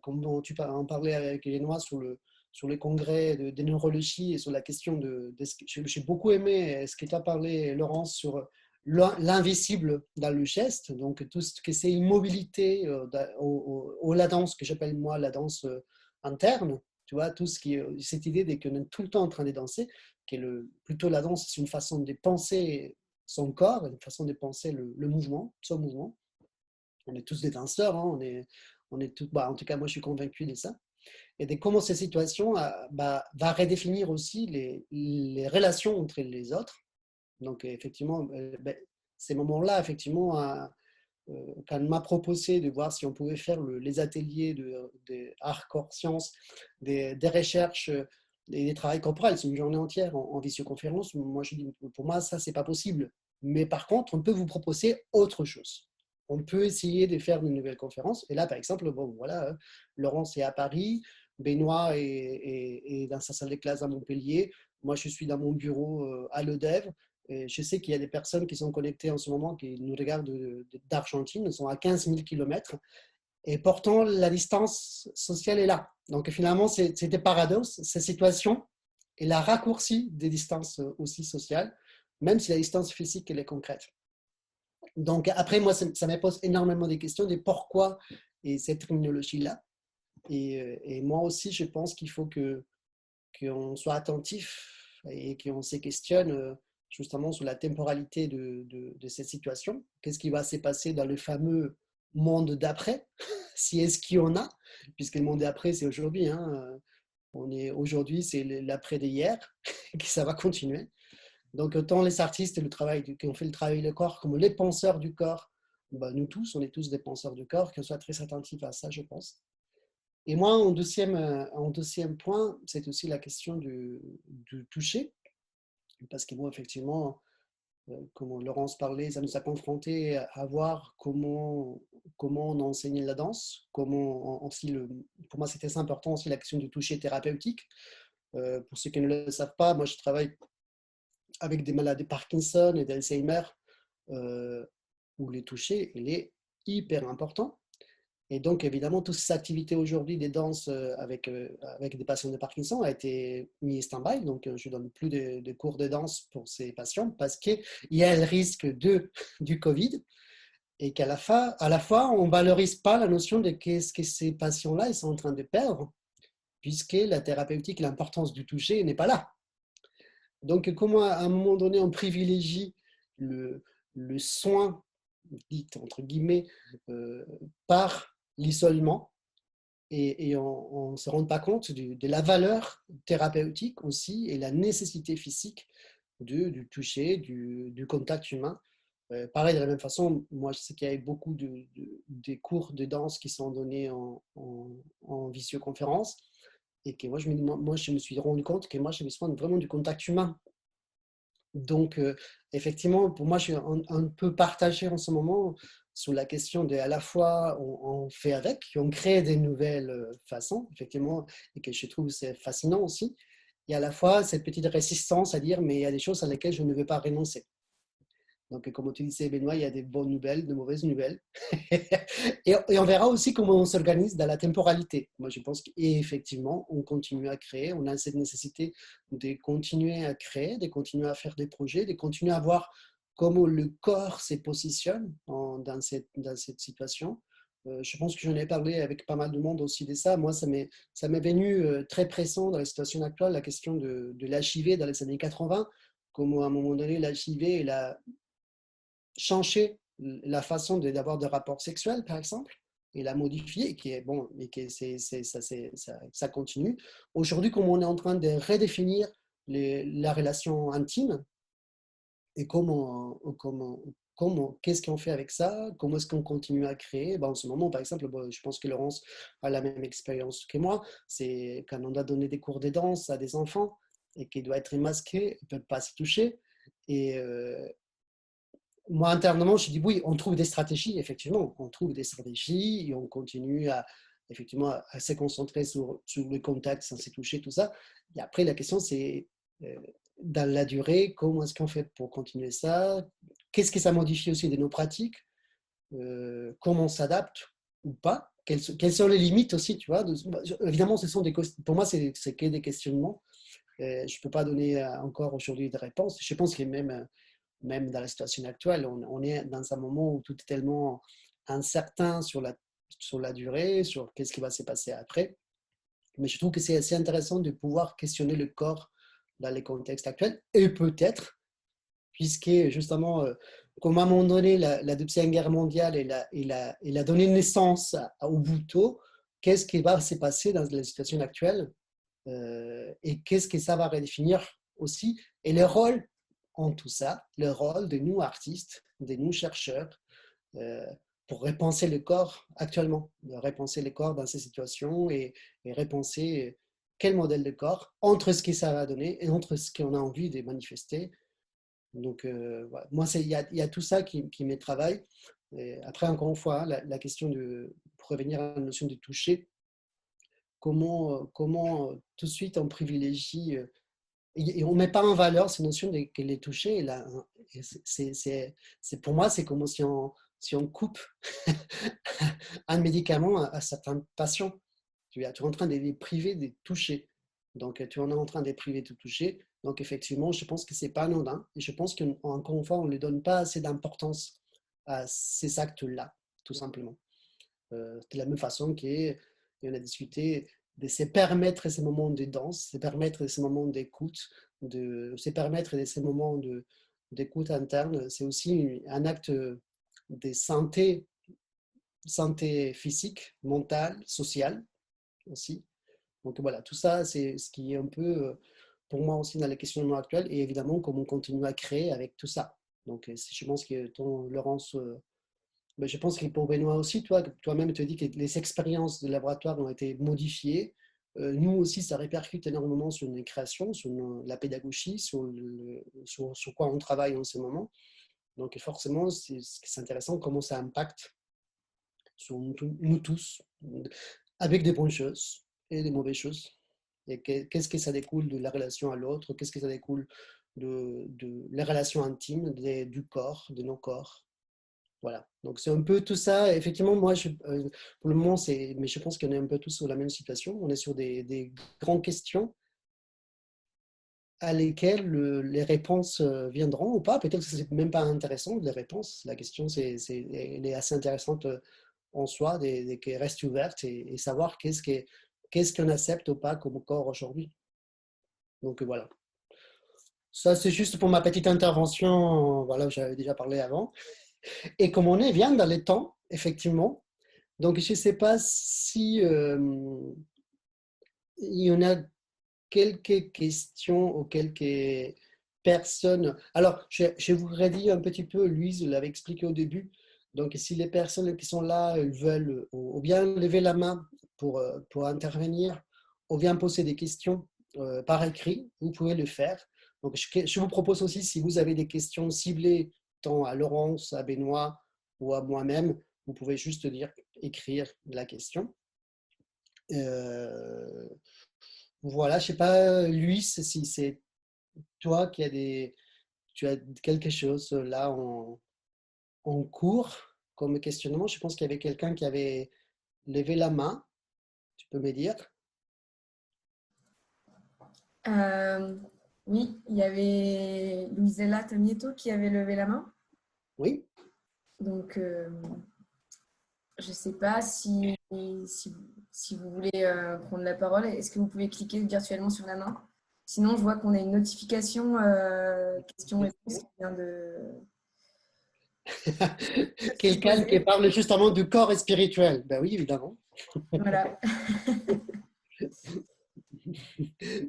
Comme on parlait avec Lénois sur le congrès de neurologie et sur la question j'ai beaucoup aimé ce que tu as parlé, Laurence, sur l'invisible dans le geste, donc tout ce que c'est immobilité la danse, que j'appelle moi la danse interne, tu vois, tout ce qui est cette idée qu'on est tout le temps en train de danser, plutôt la danse, c'est une façon de penser son corps, une façon de penser le mouvement, son mouvement. On est tous des danseurs, hein, on est tous, en tout cas moi je suis convaincu de ça. Et de comment ces situations va redéfinir aussi les relations entre les autres. Donc effectivement, ces moments-là, effectivement, quand on m'a proposé de voir si on pouvait faire les ateliers de art corps sciences, des recherches et des travaux corporels, c'est une journée entière en visioconférence, moi je dis, pour moi ça c'est pas possible. Mais par contre, on peut vous proposer autre chose. On peut essayer de faire une nouvelle conférence. Et là, par exemple, bon, voilà, Laurence est à Paris, Benoît est dans sa salle de classe à Montpellier. Moi, je suis dans mon bureau à l'EDEV. Et je sais qu'il y a des personnes qui sont connectées en ce moment, qui nous regardent d'Argentine, ils sont à 15 000 km. Et pourtant, la distance sociale est là. Donc finalement, c'est des paradoxes. Cette situation est la raccourci des distances aussi sociales, même si la distance physique elle est concrète. Donc après, moi, ça me pose énormément de questions de pourquoi et cette terminologie-là. Et moi aussi, je pense qu'il faut qu'on soit attentif et qu'on se questionne justement sur la temporalité de cette situation. Qu'est-ce qui va se passer dans le fameux monde d'après, si est-ce qu'il y en a, puisque le monde d'après, c'est aujourd'hui. Hein, aujourd'hui, c'est l'après d'hier, que ça va continuer. Donc, autant les artistes qui ont fait le travail du corps, comme les penseurs du corps, nous tous, on est tous des penseurs du corps, qu'on soit très attentifs à ça, je pense. Et moi, en deuxième point, c'est aussi la question du toucher, parce que moi, effectivement, comme Laurence parlait, ça nous a confrontés à voir comment on enseignait la danse, comment aussi, pour moi, c'était important aussi la question du toucher thérapeutique. Pour ceux qui ne le savent pas, moi, je travaille avec des malades de Parkinson et d'Alzheimer, où le toucher, il est hyper important. Et donc, évidemment, toute cette activité aujourd'hui des danses avec des patients de Parkinson a été mise en stand-by. Donc, je ne donne plus de cours de danse pour ces patients parce qu'il y a le risque du Covid et qu'à la fois, on ne valorise pas la notion de qu'est-ce que ces patients-là ils sont en train de perdre, puisque la thérapeutique, l'importance du toucher n'est pas là. Donc, comment à un moment donné, on privilégie le soin, dit entre guillemets, par l'isolement et on ne se rend pas compte de la valeur thérapeutique aussi et la nécessité physique du toucher, du contact humain. Pareil, de la même façon, moi je sais qu'il y a beaucoup des cours de danse qui sont donnés en visioconférence et que moi je me suis rendu compte que moi j'ai besoin vraiment du contact humain. Donc, effectivement, pour moi, je suis un peu partagé en ce moment sur la question de à la fois on fait avec, on crée des nouvelles façons, effectivement, et que je trouve c'est fascinant aussi, et à la fois cette petite résistance à dire mais il y a des choses à lesquelles je ne veux pas renoncer. Donc, comme tu disais, Benoît, il y a des bonnes nouvelles, de mauvaises nouvelles. et on verra aussi comment on s'organise dans la temporalité. Moi, je pense qu'effectivement, on continue à créer. On a cette nécessité de continuer à créer, de continuer à faire des projets, de continuer à voir comment le corps se positionne dans cette situation. Je pense que j'en ai parlé avec pas mal de monde aussi de ça. Moi, ça m'est venu très pressant dans la situation actuelle, la question de l'HIV dans les années 80, comment à un moment donné, l'HIV a changer la façon d'avoir des rapports sexuels, par exemple, et la modifier, et qui est bon, et que ça continue. Aujourd'hui, comme on est en train de redéfinir la relation intime, et qu'est-ce qu'on fait avec ça, comment est-ce qu'on continue à créer. En ce moment, par exemple, je pense que Laurence a la même expérience que moi, c'est quand on doit donner des cours de danse à des enfants, et qui doivent être masqués, ils ne peuvent pas se toucher, et moi, internement, je dis oui, on trouve des stratégies, effectivement, on trouve des stratégies et on continue effectivement, à se concentrer sur le contact sans se toucher, tout ça. Et après, la question, c'est dans la durée, comment est-ce qu'on fait pour continuer ça? Qu'est-ce que ça modifie aussi de nos pratiques? Comment on s'adapte ou pas? Quelles sont les limites aussi, tu vois? Évidemment, pour moi, c'est que des questionnements. Je ne peux pas donner encore aujourd'hui de réponse. Je pense que même dans la situation actuelle, on est dans un moment où tout est tellement incertain sur la durée, sur qu'est-ce qui va se passer après. Mais je trouve que c'est assez intéressant de pouvoir questionner le corps dans les contextes actuels. Et peut-être, puisque justement, comme à un moment donné, la Deuxième Guerre mondiale, elle a donné naissance au Ubuntu, qu'est-ce qui va se passer dans la situation actuelle et qu'est-ce que ça va redéfinir aussi, et le rôle en tout ça, le rôle de nous artistes, de nous chercheurs, euh, pour repenser le corps actuellement, de repenser le corps dans ces situations et repenser quel modèle de corps entre ce que ça va donner et entre ce qu'on a envie de manifester. Donc, voilà. Moi, il y a tout ça qui me travaille. Et après, encore une fois, la question pour revenir à la notion de toucher, comment tout de suite on privilégie et on ne met pas en valeur cette notion qu'elle est touchée. Là, pour moi, c'est comme si on coupe un médicament à certains patients. Tu es en train de les priver de toucher. Donc, tu en es en train de les priver de toucher. Donc, effectivement, je pense que ce n'est pas anodin. Et je pense qu'encore une fois, on ne lui donne pas assez d'importance à ces actes-là, tout simplement. De la même façon qu'on a discuté de se permettre ces moments de danse, se permettre ces moments d'écoute, de se permettre ces moments d'écoute interne. C'est aussi un acte de santé physique, mentale, sociale aussi. Donc voilà, tout ça, c'est ce qui est un peu, pour moi aussi, dans les questionnements actuels, et évidemment, comment on continue à créer avec tout ça. Donc, je pense que Laurence, ben, je pense que pour Benoît aussi, toi-même, tu dis que les expériences de laboratoire ont été modifiées. Nous aussi, ça répercute énormément sur nos créations, sur la pédagogie, sur quoi on travaille en ce moment. Donc forcément, c'est intéressant comment ça impacte sur nous tous, avec des bonnes choses et des mauvaises choses. Et qu'est-ce que ça découle de la relation à l'autre? Qu'est-ce que ça découle de les relations intimes, du corps, de nos corps? Voilà, donc c'est un peu tout ça. Effectivement, moi, pour le moment, mais je pense qu'on est un peu tous sur la même situation. On est sur des grandes questions à lesquelles les réponses viendront ou pas. Peut-être que ce n'est même pas intéressant, les réponses. La question, elle est assez intéressante en soi, qu'elle reste ouverte et savoir qu'est-ce qu'on accepte ou pas comme corps aujourd'hui. Donc voilà. Ça, c'est juste pour ma petite intervention. Voilà, j'avais déjà parlé avant. Et comme on est bien dans les temps, effectivement, donc je ne sais pas si il y en a quelques questions ou quelques personnes. Alors, je vous redis un petit peu, Louise l'avait expliqué au début. Donc, si les personnes qui sont là veulent ou bien lever la main pour intervenir, ou bien poser des questions par écrit, vous pouvez le faire. Donc, je vous propose aussi, si vous avez des questions ciblées, tant à Laurence, à Benoît ou à moi-même, vous pouvez juste écrire la question. Voilà, je ne sais pas, Luis, si c'est toi tu as quelque chose là en cours comme questionnement. Je pense qu'il y avait quelqu'un qui avait levé la main. Tu peux me dire? Oui, il y avait Luisella Tamieto qui avait levé la main. Oui. Donc, je ne sais pas si vous voulez prendre la parole. Est-ce que vous pouvez cliquer virtuellement sur la main? Sinon, je vois qu'on a une notification question-réponse qui vient de se Quelqu'un qui poser. parle justement du corps et spirituel. Ben oui, évidemment. Voilà.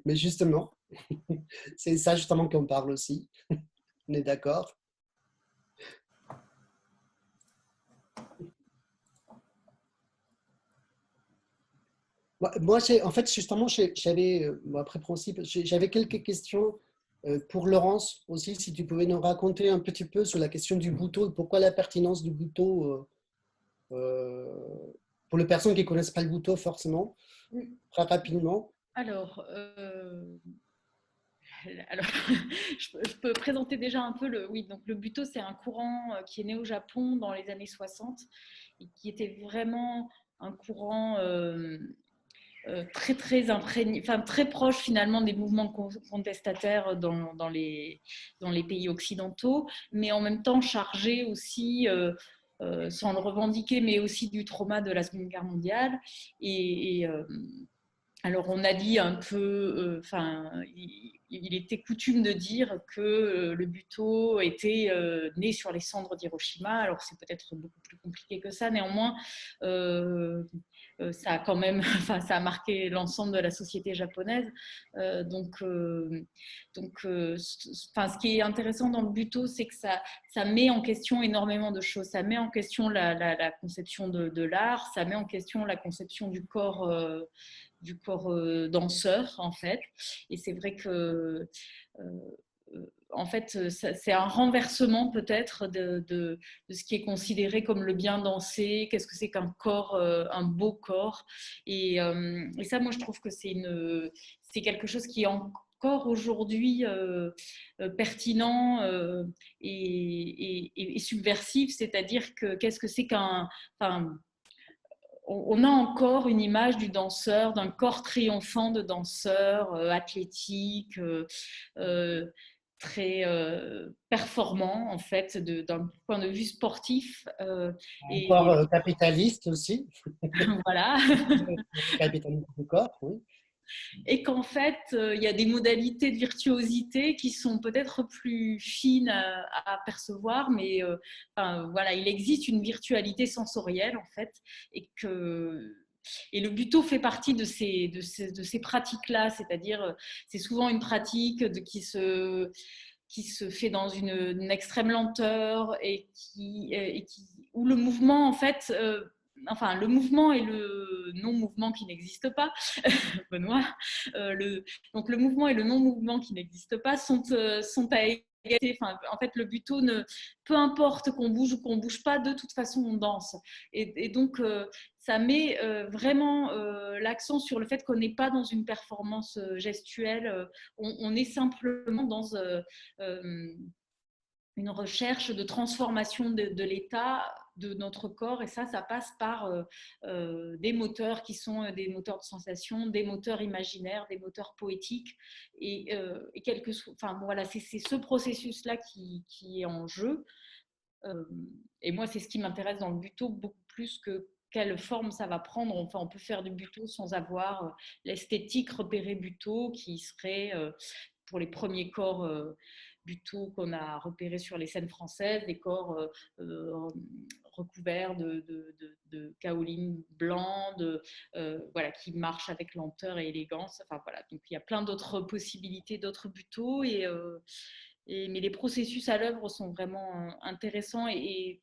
Mais justement, c'est ça justement qu'on parle aussi. On est d'accord? Moi, en fait, justement, j'avais, après principe, j'avais quelques questions Pour Laurence aussi, si tu pouvais nous raconter un petit peu sur la question du bouton, pourquoi la pertinence du bouton pour les personnes qui ne connaissent pas le bouton forcément, très rapidement. Alors, alors je peux présenter déjà un peu le. Oui, donc le Buto, c'est un courant qui est né au Japon dans les années 60 et qui était vraiment un courant très imprégné, enfin très proche finalement des mouvements contestataires dans les pays occidentaux, mais en même temps chargé aussi, sans le revendiquer, mais aussi du trauma de la Seconde Guerre mondiale. Alors, on a dit un peu, il était coutume de dire que le Buto était né sur les cendres d'Hiroshima. Alors, c'est peut-être beaucoup plus compliqué que ça. Néanmoins, ça a quand même, ça a marqué l'ensemble de la société japonaise. Ce qui est intéressant dans le Buto, c'est que ça met en question énormément de choses. Ça met en question la conception de l'art, ça met en question la conception du corps danseur, en fait. Et c'est vrai que, en fait, c'est un renversement peut-être de ce qui est considéré comme le bien danser. Qu'est-ce que c'est qu'un corps, un beau corps. Et ça, moi, je trouve que c'est quelque chose qui est encore aujourd'hui pertinent et subversif, c'est-à-dire que qu'est-ce que c'est qu'un... On a encore une image du danseur, d'un corps triomphant de danseur, athlétique, très performant en fait, d'un point de vue sportif. Encore capitaliste aussi. Voilà. Capitaliste du corps, oui. Et qu'en fait, il y a des modalités de virtuosité qui sont peut-être plus fines à percevoir, mais voilà, il existe une virtualité sensorielle en fait, et le Buto fait partie de ces pratiques-là, c'est-à-dire c'est souvent une pratique qui se fait dans une extrême lenteur et où le mouvement en fait le mouvement et le non-mouvement qui n'existe pas, Benoît, donc le mouvement et le non-mouvement qui n'existent pas sont à égalité. En fait, le Buto, peu importe qu'on bouge ou qu'on ne bouge pas, de toute façon, on danse. Et donc, ça met vraiment l'accent sur le fait qu'on n'est pas dans une performance gestuelle, on est simplement dans une recherche de transformation de l'état de notre corps, et ça passe par des moteurs qui sont des moteurs de sensation, des moteurs imaginaires, des moteurs poétiques, et voilà, c'est ce processus-là qui est en jeu. Et moi, c'est ce qui m'intéresse dans le Buto beaucoup plus que quelle forme ça va prendre. Enfin, on peut faire du Buto sans avoir l'esthétique repérée Buto qui serait pour les premiers corps Buto qu'on a repérés sur les scènes françaises, des corps recouverts de kaolin blanc, voilà, qui marchent avec lenteur et élégance. Enfin, voilà. Donc, il y a plein d'autres possibilités, d'autres Buto, mais les processus à l'œuvre sont vraiment intéressants et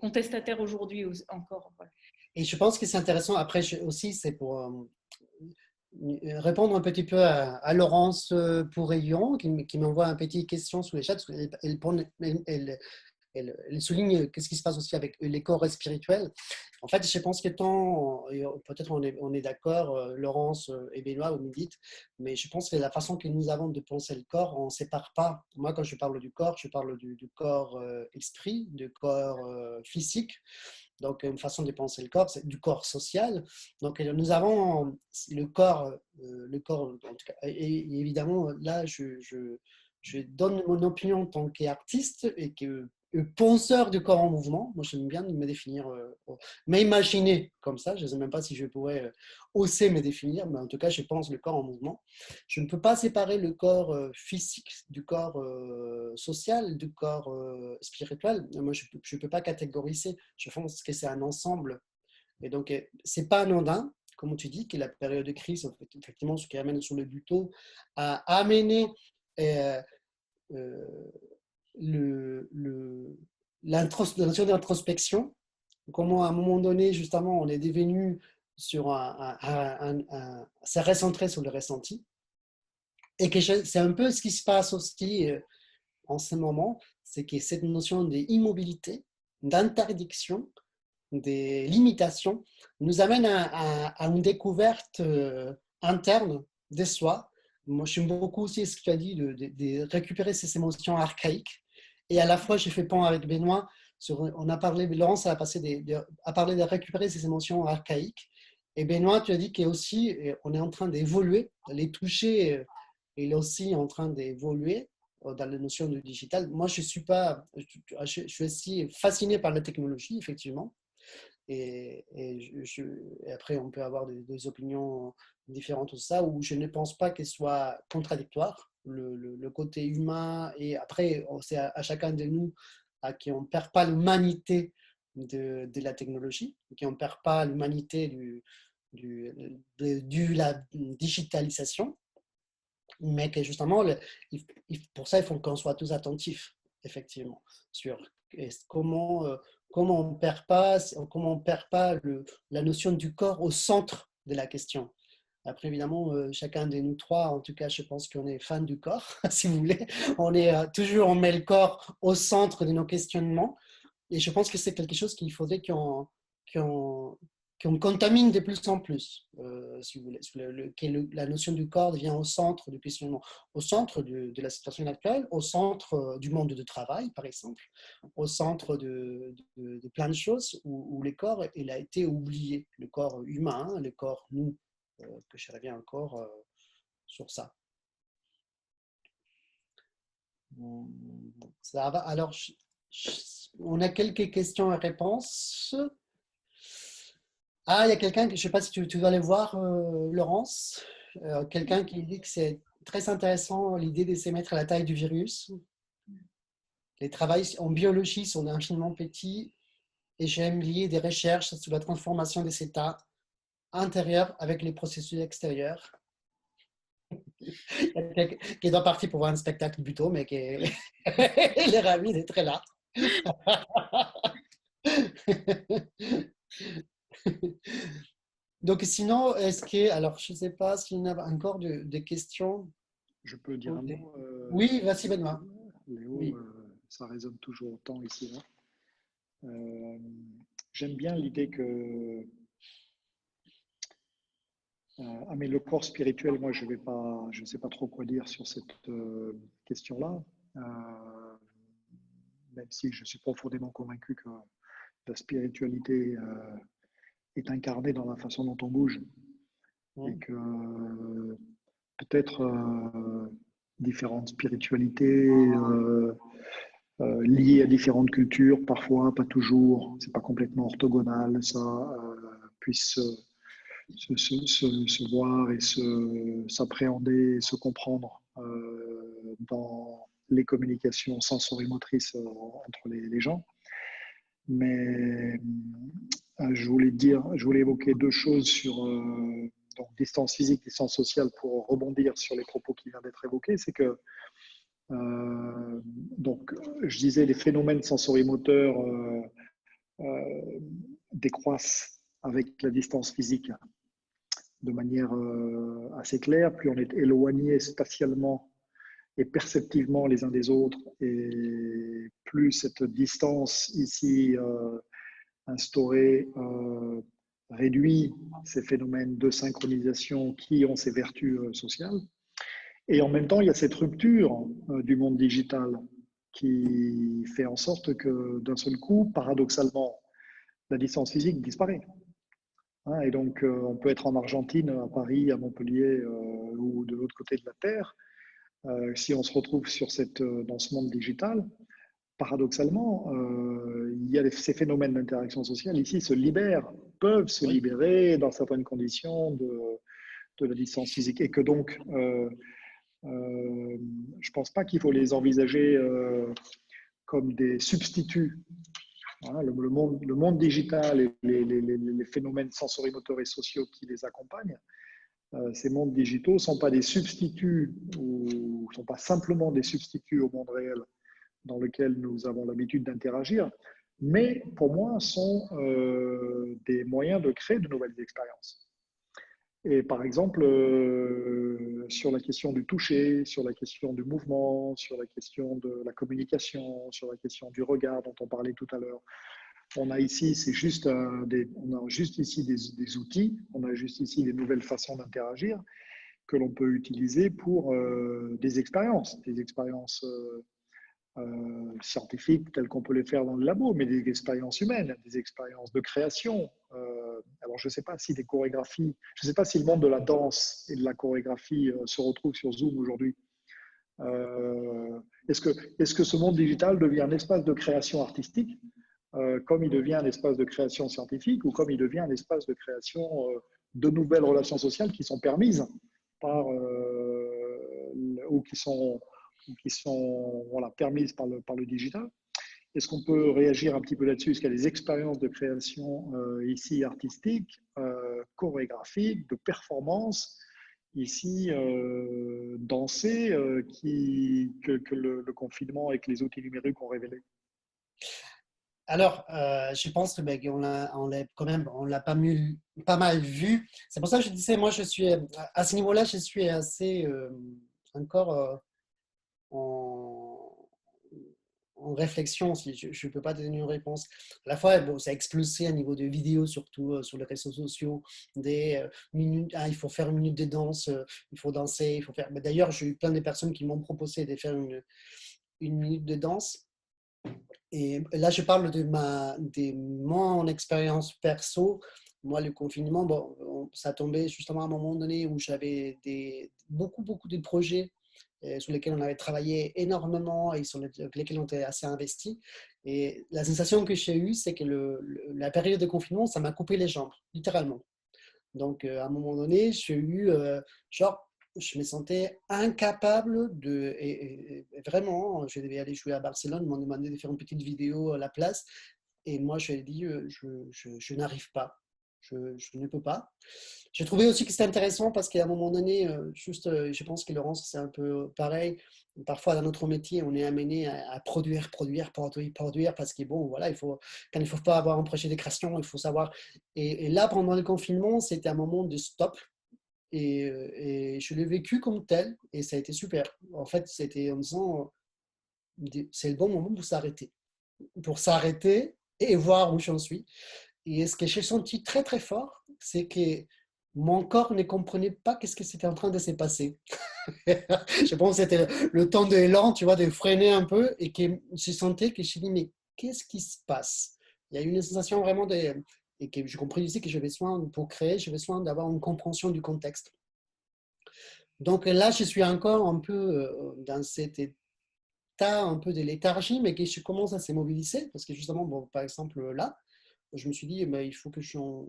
contestataires aujourd'hui encore. Voilà. Et je pense que c'est intéressant, après aussi, c'est pour répondre un petit peu à Laurence Pourrayon, qui m'envoie une petite question sous les chats. Elle souligne qu'est-ce qui se passe aussi avec les corps spirituels. En fait, je pense que peut-être on est d'accord, Laurence et Benoît, vous me dites, mais je pense que la façon que nous avons de penser le corps, on ne sépare pas. Moi, quand je parle du corps, je parle du corps esprit, du corps physique. Donc, une façon de penser le corps, c'est du corps social. Donc, nous avons le corps en tout cas. Et évidemment, là, je donne mon opinion en tant qu'artiste et que penseur du corps en mouvement. Moi, j'aime bien me définir, m'imaginer comme ça. Je ne sais même pas si je pourrais oser me définir, mais en tout cas, je pense le corps en mouvement. Je ne peux pas séparer le corps physique du corps social, du corps spirituel. Moi, je ne peux pas catégoriser. Je pense que c'est un ensemble. Et donc, ce n'est pas anodin, comme tu dis, que la période de crise, effectivement, ce qui amène sur le Buto, a amené la notion d'introspection, comment à un moment donné, justement, on est devenu c'est recentré sur le ressenti. Et que c'est un peu ce qui se passe aussi en ce moment, c'est que cette notion d'immobilité, d'interdiction, des limitations, nous amène à une découverte interne de soi. Moi, j'aime beaucoup aussi ce que tu as dit, de récupérer ces émotions archaïques. Et à la fois, j'ai fait pont avec Benoît, on a parlé, Laurence a parlé de récupérer ces émotions archaïques. Et Benoît, tu as dit qu'aussi, on est en train d'évoluer, de les toucher, il est aussi en train d'évoluer dans la notion du digital. Moi, je suis aussi fasciné par la technologie, effectivement. Et après, on peut avoir des opinions différentes sur ça, où je ne pense pas qu'elles soient contradictoires. Le côté humain, et après, c'est à chacun de nous à qui on ne perd pas l'humanité de la technologie, qui on ne perd pas l'humanité de la digitalisation, mais que justement, pour ça, il faut qu'on soit tous attentifs, effectivement, sur comment on perd pas, la notion du corps au centre de la question. Après, évidemment, chacun de nous trois, en tout cas, je pense qu'on est fan du corps, si vous voulez. On met le corps au centre de nos questionnements. Et je pense que c'est quelque chose qu'il faudrait qu'on contamine de plus en plus, si vous voulez. La notion du corps devient au centre du questionnement, au centre de la situation actuelle, au centre du monde de travail, par exemple, au centre de plein de choses où le corps, il a été oublié, le corps humain, le corps nous, que je reviens encore sur ça. Ça va. Alors, on a quelques questions et réponses. Ah, il y a quelqu'un, je ne sais pas si tu dois aller voir, Laurence, quelqu'un qui dit que c'est très intéressant l'idée de s'émettre à la taille du virus. Les travaux en biologie sont infiniment petits et j'aime lier des recherches sur la transformation des états intérieurs avec les processus extérieurs. Qui doit partir pour voir un spectacle plutôt, mais qui est ravi d'être là. Donc sinon, alors je ne sais pas s'il y en a encore des questions. Je peux dire un mot. Oui, vas-y Benoît. Léo, oui. Ça résonne toujours autant ici. J'aime bien l'idée que mais le corps spirituel, moi, je ne sais pas trop quoi dire sur cette question-là, même si je suis profondément convaincu que la spiritualité est incarnée dans la façon dont on bouge et que peut-être différentes spiritualités liées à différentes cultures, parfois, pas toujours, c'est pas complètement orthogonal, ça puisse se voir et s'appréhender, se comprendre dans les communications sensorimotrices entre les gens. Mais je voulais évoquer deux choses sur donc, distance physique, distance sociale pour rebondir sur les propos qui viennent d'être évoqués. C'est que donc, je disais, les phénomènes sensorimoteurs décroissent avec la distance physique de manière assez claire. Plus on est éloigné spatialement et perceptivement les uns des autres, et plus cette distance ici instaurée réduit ces phénomènes de synchronisation qui ont ces vertus sociales. Et en même temps, il y a cette rupture du monde digital qui fait en sorte que d'un seul coup, paradoxalement, la distance physique disparaît. Et donc, on peut être en Argentine, à Paris, à Montpellier ou de l'autre côté de la Terre. Si on se retrouve dans ce monde digital, paradoxalement, il y a ces phénomènes d'interaction sociale ici peuvent se libérer dans certaines conditions de la distance physique. Et que donc, je ne pense pas qu'il faut les envisager comme des substituts. Le monde digital et les phénomènes sensorimoteurs et sociaux qui les accompagnent, ces mondes digitaux ne sont pas des substituts ou ne sont pas simplement des substituts au monde réel dans lequel nous avons l'habitude d'interagir, mais pour moi sont des moyens de créer de nouvelles expériences. Et par exemple, sur la question du toucher, sur la question du mouvement, sur la question de la communication, sur la question du regard dont on parlait tout à l'heure. On a ici, on a juste ici des outils, on a juste ici des nouvelles façons d'interagir que l'on peut utiliser pour des expériences scientifiques telles qu'on peut les faire dans le labo, mais des expériences humaines, des expériences de création. Alors, je ne sais pas si des chorégraphies, je ne sais pas si le monde de la danse et de la chorégraphie se retrouve sur Zoom aujourd'hui. Est-ce que ce monde digital devient un espace de création artistique comme il devient un espace de création scientifique ou comme il devient un espace de création de nouvelles relations sociales qui sont permises par, ou qui sont voilà, permises par le digital. Est-ce qu'on peut réagir un petit peu là-dessus? Est-ce qu'il y a des expériences de création ici artistiques, chorégraphiques, de performance ici dansées que le confinement et que les outils numériques ont révélé? Alors, je pense que on l'a pas mal vu. C'est pour ça que je disais, moi, je suis à ce niveau-là, je suis assez encore en, en réflexion. Si je ne peux pas donner une réponse. À la fois, bon, ça a explosé à niveau de vidéos, surtout sur les réseaux sociaux. Des minutes, il faut faire une minute de danse, il faut danser, il faut faire. Mais d'ailleurs, j'ai eu plein de personnes qui m'ont proposé de faire une minute de danse. Et là, je parle de mon expérience perso. Moi, le confinement, bon, ça tombait justement à un moment donné où j'avais beaucoup de projets sur lesquels on avait travaillé énormément et sur lesquels on était assez investi. Et la sensation que j'ai eue, c'est que la période de confinement, ça m'a coupé les jambes, littéralement. Donc, à un moment donné, j'ai eu, je me sentais incapable et vraiment, je devais aller jouer à Barcelone, ils m'ont demandé de faire une petite vidéo à la place. Et moi, je lui ai dit, je n'arrive pas, je ne peux pas. J'ai trouvé aussi que c'était intéressant parce qu'à un moment donné, je pense que Laurence, c'est un peu pareil. Parfois, dans notre métier, on est amené à produire parce que bon, voilà, quand il ne faut pas avoir un projet de création, il faut savoir. Et là, pendant le confinement, c'était un moment de stop. Et je l'ai vécu comme tel et ça a été super. En fait, c'était en me disant, c'est le bon moment pour s'arrêter et voir où j'en suis. Et ce que j'ai senti très très fort, c'est que mon corps ne comprenait pas qu'est-ce que c'était en train de se passer. Je pense que c'était le temps de l'élan, tu vois, de freiner un peu et que je sentais que je me dit, mais qu'est-ce qui se passe? Il y a eu une sensation vraiment et que j'ai compris aussi que j'avais besoin, pour créer, j'avais besoin d'avoir une compréhension du contexte. Donc là, je suis encore un peu dans cet état un peu de léthargie, mais que je commence à se mobiliser parce que justement, bon, par exemple là, je me suis dit, mais il faut que j'en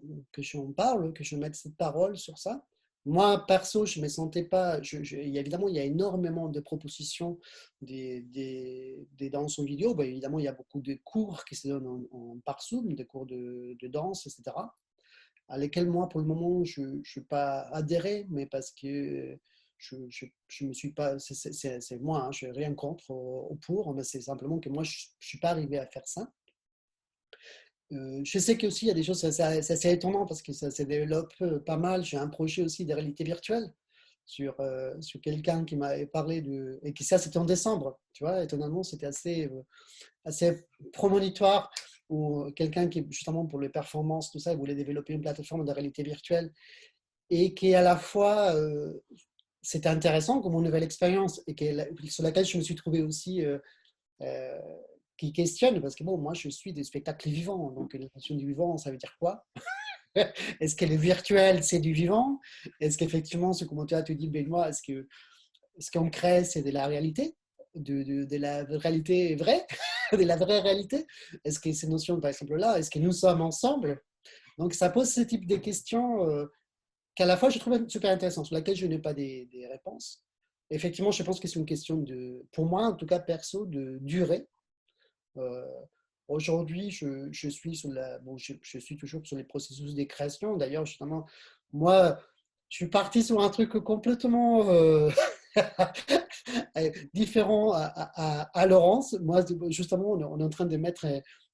parle, que je mette cette parole sur ça. Moi, perso, je ne me sentais pas. Évidemment, il y a énormément de propositions des danses en vidéo. Ben, évidemment, il y a beaucoup de cours qui se donnent par Zoom, des cours de danse, etc., à lesquels moi, pour le moment, je ne suis pas adhéré, mais parce que je me suis pas. C'est moi, hein, je n'ai rien contre ou pour, mais c'est simplement que moi, je ne suis pas arrivé à faire ça. Je sais qu'aussi, il y a des choses, c'est assez étonnant parce que ça se développe pas mal. J'ai un projet aussi de réalité virtuelle sur quelqu'un qui m'avait parlé et qui ça, c'était en décembre. Tu vois, étonnamment, c'était assez prémonitoire ou quelqu'un qui, justement, pour les performances, tout ça, il voulait développer une plateforme de réalité virtuelle et qui, à la fois, c'était intéressant comme une nouvelle expérience et sur laquelle je me suis trouvé aussi euh, qui questionne, parce que bon, moi je suis des spectacles vivants, donc la notion du vivant, ça veut dire quoi? Est-ce que le virtuel, c'est du vivant? Est-ce qu'effectivement, ce commentaire te dit, Benoît, est-ce qu'on crée, c'est de la réalité? De la réalité vraie? De la vraie réalité? Est-ce que ces notions, par exemple là, est-ce que nous sommes ensemble? Donc ça pose ce type de questions qu'à la fois je trouve super intéressantes, sur lesquelles je n'ai pas des réponses. Effectivement, je pense que c'est une question pour moi en tout cas perso, de durée. Aujourd'hui, je suis je suis toujours sur les processus de création. D'ailleurs, justement, moi, je suis parti sur un truc complètement différent à Laurence. Moi, justement, on est en train de mettre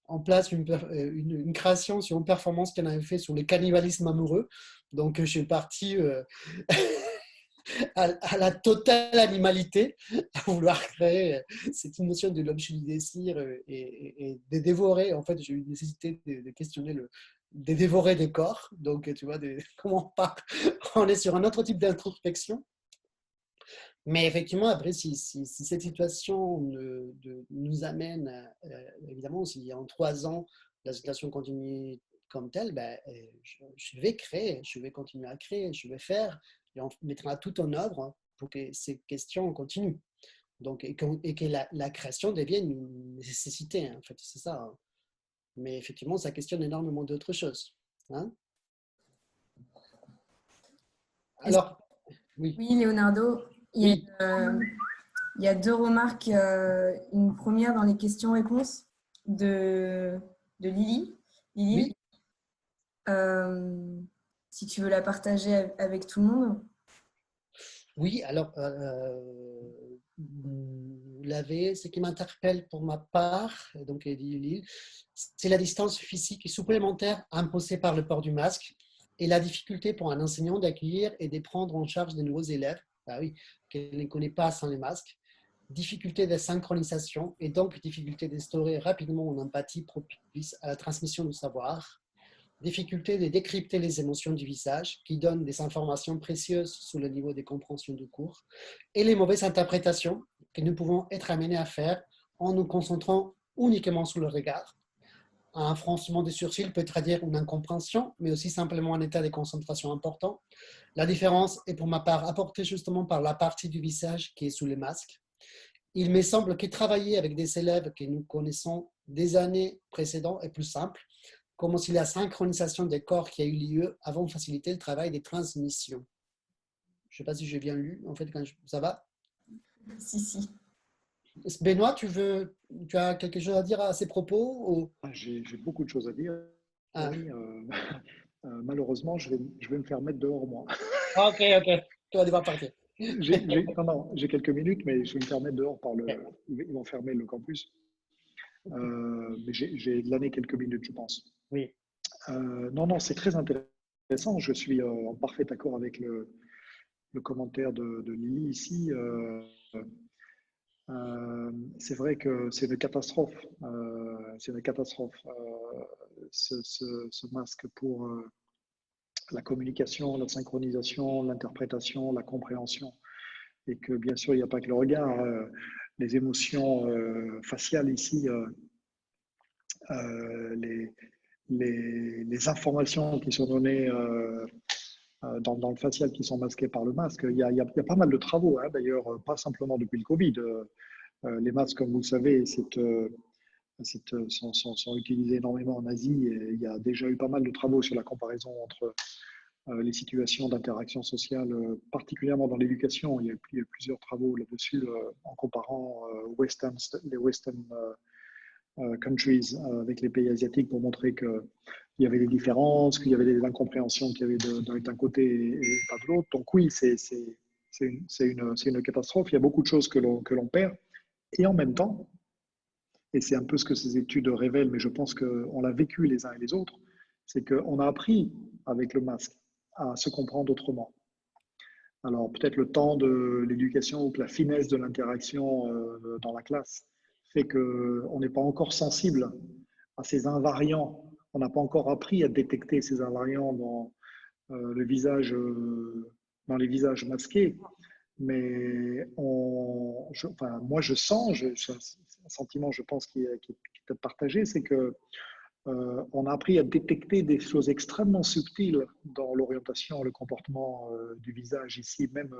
en place une création sur une performance qu'on avait fait sur le cannibalisme amoureux. Donc, je suis parti à la totale animalité, à vouloir créer cette notion de l'objet du désir et de dévorer. En fait, j'ai eu une nécessité de questionner de dévorer des corps. Donc, tu vois, comment on est sur un autre type d'introspection. Mais effectivement, après, si cette situation nous amène, évidemment, si en 3 ans, la situation continue comme telle, ben, je vais créer, je vais continuer à créer, je vais faire, et on mettra tout en œuvre pour que ces questions continuent. Donc, et que la création devienne une nécessité, en fait, c'est ça. Hein. Mais effectivement, ça questionne énormément d'autres choses. Hein. Alors, oui. Oui, Leonardo, Oui. il y a 2 remarques. Une première dans les questions-réponses de Lily. Lily, Oui. si tu veux la partager avec tout le monde. Oui, alors, vous l'avez, ce qui m'interpelle pour ma part, donc c'est la distance physique supplémentaire imposée par le port du masque et la difficulté pour un enseignant d'accueillir et de prendre en charge de nouveaux élèves, bah oui, qu'elle ne connaît pas sans les masques, difficulté de synchronisation et donc difficulté d'instaurer rapidement une empathie propice à la transmission du savoir. Difficulté de décrypter les émotions du visage qui donnent des informations précieuses sur le niveau de compréhension du cours et les mauvaises interprétations que nous pouvons être amenés à faire en nous concentrant uniquement sur le regard. Un froncement des sourcils peut traduire une incompréhension, mais aussi simplement un état de concentration important. La différence est pour ma part apportée justement par la partie du visage qui est sous les masques. Il me semble que travailler avec des élèves que nous connaissons des années précédentes est plus simple, comme si la synchronisation des corps qui a eu lieu avant facilité le travail des transmissions. Je ne sais pas si j'ai bien lu, en fait, ça va? Si. Benoît, tu as quelque chose à dire à ces propos ou... J'ai beaucoup de choses à dire. Ah. Oui, malheureusement, je vais me faire mettre dehors, moi. Ok, tu vas devoir partir. Non, j'ai quelques minutes, mais je vais me faire mettre dehors ils vont fermer le campus. Mais j'ai de l'année quelques minutes, je pense. Oui. Non, c'est très intéressant. Je suis en parfait accord avec le commentaire de Lily ici. C'est vrai que c'est une catastrophe. C'est une catastrophe. Ce masque pour la communication, la synchronisation, l'interprétation, la compréhension. Et que bien sûr, il n'y a pas que le regard. Les émotions faciales ici, les informations qui sont données dans le facial qui sont masquées par le masque. Il y a pas mal de travaux, hein, d'ailleurs, pas simplement depuis le Covid. Les masques, comme vous le savez, sont utilisés énormément en Asie et il y a déjà eu pas mal de travaux sur la comparaison entre les situations d'interaction sociale, particulièrement dans l'éducation. Il y a eu plusieurs travaux là-dessus en comparant les Western countries avec les pays asiatiques pour montrer qu'il y avait des différences, qu'il y avait des incompréhensions qu'il y avait d'un côté et pas de l'autre. Donc oui, c'est une catastrophe. Il y a beaucoup de choses que l'on perd. Et en même temps, et c'est un peu ce que ces études révèlent, mais je pense qu'on l'a vécu les uns et les autres, c'est qu'on a appris avec le masque à se comprendre autrement. Alors peut-être le temps de l'éducation ou que la finesse de l'interaction dans la classe fait qu'on n'est pas encore sensible à ces invariants. On n'a pas encore appris à détecter ces invariants dans le visage, dans les visages masqués. Mais moi, je sens, un sentiment, je pense, qui est partagé, c'est que on a appris à détecter des choses extrêmement subtiles dans l'orientation, le comportement du visage ici, même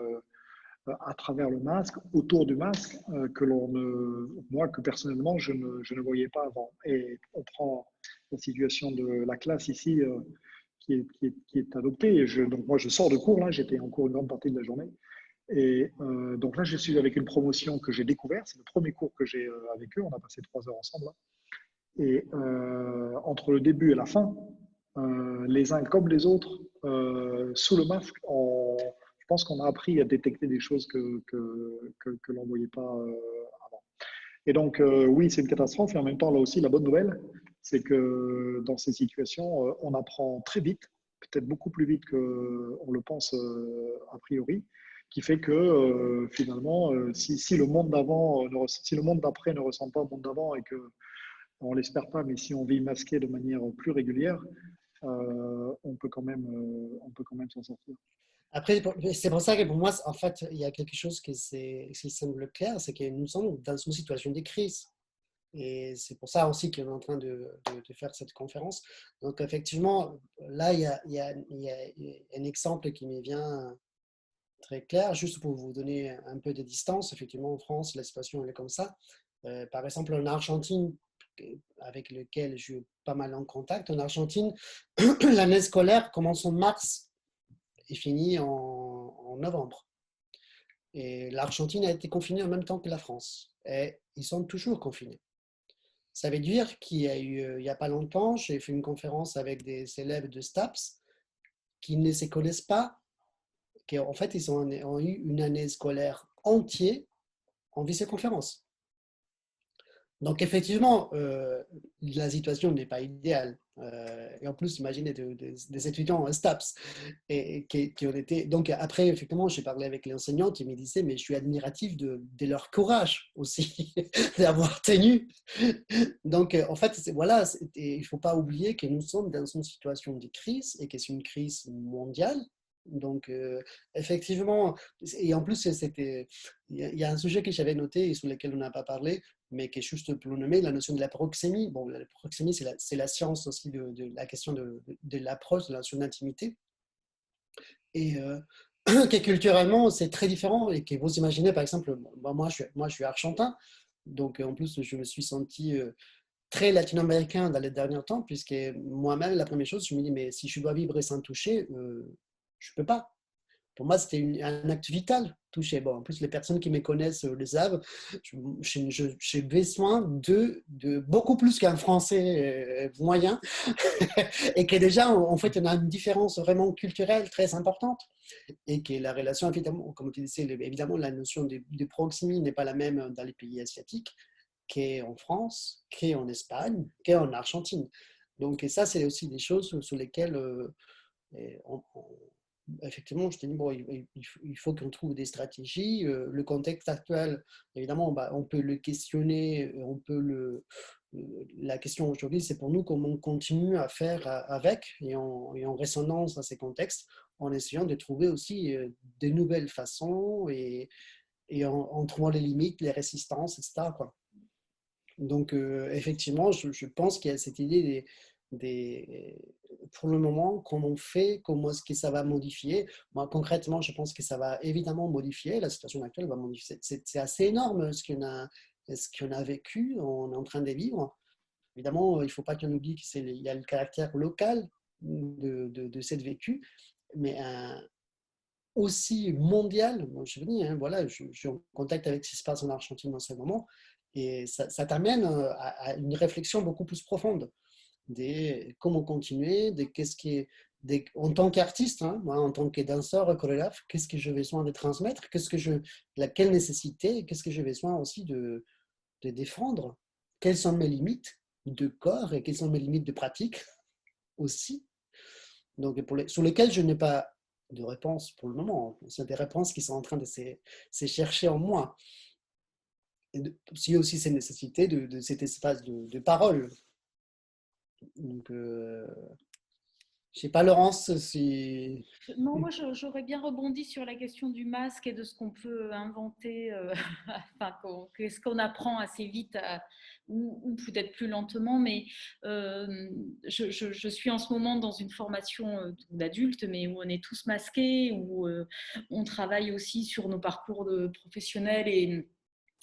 à travers le masque, autour du masque, que personnellement, je ne voyais pas avant. Et on prend la situation de la classe ici, qui est adoptée. Donc moi, je sors de cours, là, j'étais en cours une grande partie de la journée. Et donc là, je suis avec une promotion que j'ai découverte. C'est le premier cours que j'ai avec eux. On a passé 3 heures ensemble. Là. Et entre le début et la fin, les uns comme les autres, sous le masque, je pense qu'on a appris à détecter des choses que l'on ne voyait pas avant. Et donc, oui, c'est une catastrophe. Et en même temps, là aussi, la bonne nouvelle, c'est que dans ces situations, on apprend très vite, peut-être beaucoup plus vite qu'on le pense a priori. qui fait que finalement, si le monde d'avant, si le monde d'après ne ressemble pas au monde d'avant et que on l'espère pas, mais si on vit masqué de manière plus régulière, on peut quand même s'en sortir. Après, c'est pour ça que pour moi, en fait, il y a quelque chose qui semble clair, c'est que nous sommes dans une situation de crise. Et c'est pour ça aussi qu'on est en train de faire cette conférence. Donc, effectivement, là, il y a un exemple qui me vient très clair, juste pour vous donner un peu de distance. Effectivement, en France, la situation elle est comme ça. Par exemple, en Argentine, avec lequel je suis pas mal en contact, en Argentine, l'année scolaire commence en mars et finit en novembre. Et l'Argentine a été confinée en même temps que la France. Et ils sont toujours confinés. Ça veut dire qu'il y a eu, il n'y a pas longtemps, j'ai fait une conférence avec des élèves de STAPS qui ne se connaissent pas, qui en fait, ils ont eu une année scolaire entière en visioconférence. Donc, effectivement, la situation n'est pas idéale. Et en plus, imaginez des étudiants en STAPS qui ont été. Donc, après, effectivement, j'ai parlé avec les enseignants qui me disaient, mais je suis admiratif de leur courage aussi, d'avoir tenu. Donc, en fait, voilà, il ne faut pas oublier que nous sommes dans une situation de crise et que c'est une crise mondiale. Donc, effectivement, et en plus, il y a un sujet que j'avais noté et sur lequel on n'a pas parlé, mais qui est juste pour le nommer, la notion de la proxémie. Bon, la proxémie, c'est la science aussi de la question de l'approche, de la notion d'intimité. Et que culturellement, c'est très différent et que vous imaginez, par exemple, moi, je suis argentin, donc en plus, je me suis senti très latino-américain dans les derniers temps, puisque moi-même, la première chose, je me dis, mais si je dois vivre sans toucher, je ne peux pas. Pour moi, c'était un acte vital, toucher. Bon, en plus, les personnes qui me connaissent le savent, j'ai besoin de beaucoup plus qu'un français moyen. Et que déjà, en fait, on a une différence vraiment culturelle très importante. Et que la relation, évidemment, comme tu disais, évidemment, la notion de proximité n'est pas la même dans les pays asiatiques qu'en France, qu'en Espagne, qu'en Argentine. Donc, et ça, c'est aussi des choses sur lesquelles effectivement, je te dis, bon, il faut qu'on trouve des stratégies. Le contexte actuel, évidemment, bah, on peut le questionner, la question aujourd'hui, c'est pour nous comment on continue à faire avec et en résonance à ces contextes, en essayant de trouver aussi de nouvelles façons et en trouvant les limites, les résistances, etc., quoi. Donc, effectivement, je pense qu'il y a cette idée pour le moment, comment on fait, comment est-ce que ça va modifier. Moi, concrètement, je pense que ça va évidemment modifier. La situation actuelle va modifier. C'est assez énorme ce qu'on a vécu, on est en train de vivre. Évidemment, il ne faut pas qu'on oublie qu'il y a le caractère local de cette vécu, mais aussi mondial. Bon, je dis, hein, voilà, je suis en contact avec ce qui se passe en Argentine en ce moment. Et ça t'amène à une réflexion beaucoup plus profonde de comment continuer, de qu'est-ce qui est, en tant qu'artiste, hein, moi, en tant que danseur, chorégraphe, qu'est-ce que j'ai besoin de transmettre, quelle nécessité, qu'est-ce que j'ai besoin aussi de défendre, quelles sont mes limites de corps et quelles sont mes limites de pratique aussi. Donc, sur lesquelles je n'ai pas de réponse pour le moment. C'est des réponses qui sont en train de se chercher en moi. Et aussi cette nécessité de cet espace de parole. Donc, je ne sais pas, Laurence, si... Non, moi, j'aurais bien rebondi sur la question du masque et de ce qu'on peut inventer, enfin, qu'est-ce qu'on apprend assez vite ou peut-être plus lentement. Mais je suis en ce moment dans une formation d'adultes, mais où on est tous masqués, où on travaille aussi sur nos parcours de professionnels et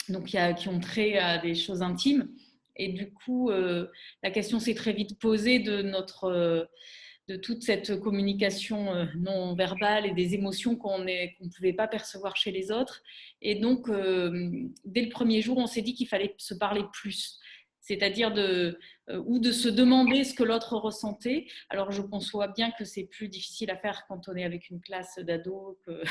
donc qui ont trait à des choses intimes. Et du coup, la question s'est très vite posée de toute cette communication non verbale et des émotions qu'on ne pouvait pas percevoir chez les autres. Et donc, dès le premier jour, on s'est dit qu'il fallait se parler plus. c'est-à-dire ou de se demander ce que l'autre ressentait. Alors, je conçois bien que c'est plus difficile à faire quand on est avec une classe d'ados qu'il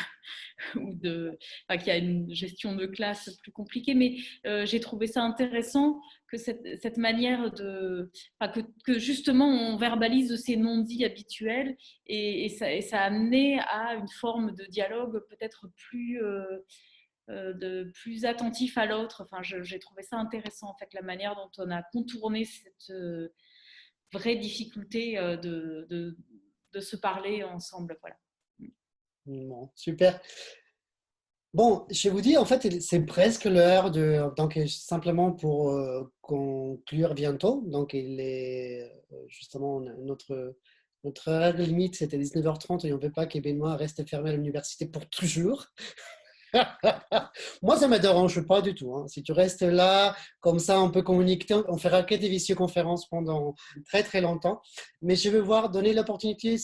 y a une gestion de classe plus compliquée, mais j'ai trouvé ça intéressant que cette manière que justement on verbalise ces non-dits habituels et ça a amené à une forme de dialogue peut-être plus attentif à l'autre. Enfin, j'ai trouvé ça intéressant, en fait, la manière dont on a contourné cette vraie difficulté de se parler ensemble. Voilà. Bon, super. Bon, je vous dis, en fait, c'est presque l'heure donc simplement pour conclure bientôt. Donc, il est justement notre heure limite, c'était 19h30 et on ne veut pas que Benoît reste fermé à l'université pour toujours. Moi, ça ne me dérange pas du tout. Hein. Si tu restes là, comme ça, on peut communiquer. On fera que des visioconférences pendant très, très longtemps. Mais je veux donner l'opportunité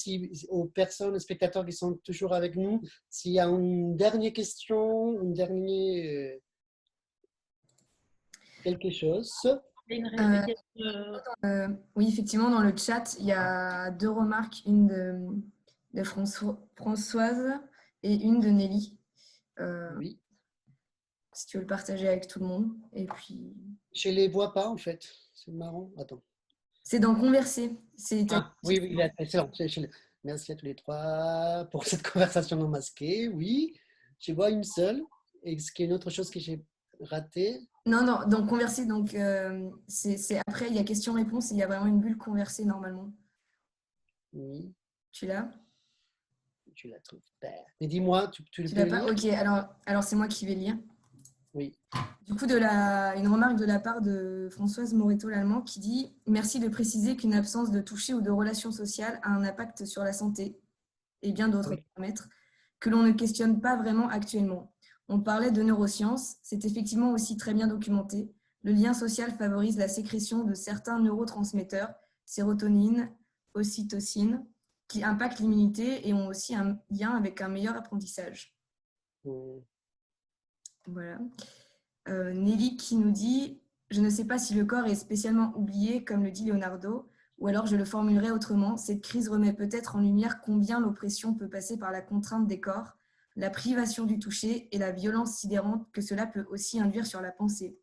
aux personnes, aux spectateurs qui sont toujours avec nous, s'il y a une dernière question, quelque chose. Oui, effectivement, dans le chat, il y a 2 remarques, une de Françoise et une de Nelly. Oui. Si tu veux le partager avec tout le monde. Et puis... Je ne les vois pas, en fait. C'est marrant. Attends. C'est dans Converser. Oui, excellent. Merci à tous les trois pour cette conversation non masquée. Oui, je vois une seule. Est-ce qu'il y a une autre chose que j'ai ratée? Non, dans Converser, donc c'est après, il y a question-réponse et il y a vraiment une bulle Converser normalement. Oui. Tu l'as? Tu la trouves pas. Mais dis-moi, tu le peux lire? Ok, alors c'est moi qui vais lire. Oui. Du coup, une remarque de la part de Françoise Moreto-Lallemand qui dit « Merci de préciser qu'une absence de toucher ou de relations sociales a un impact sur la santé et bien d'autres paramètres que l'on ne questionne pas vraiment actuellement. On parlait de neurosciences, c'est effectivement aussi très bien documenté. Le lien social favorise la sécrétion de certains neurotransmetteurs, sérotonine, ocytocine, qui impactent l'immunité et ont aussi un lien avec un meilleur apprentissage. » Voilà. Nelly qui nous dit « Je ne sais pas si le corps est spécialement oublié, comme le dit Leonardo, ou alors je le formulerai autrement. Cette crise remet peut-être en lumière combien l'oppression peut passer par la contrainte des corps, la privation du toucher et la violence sidérante que cela peut aussi induire sur la pensée.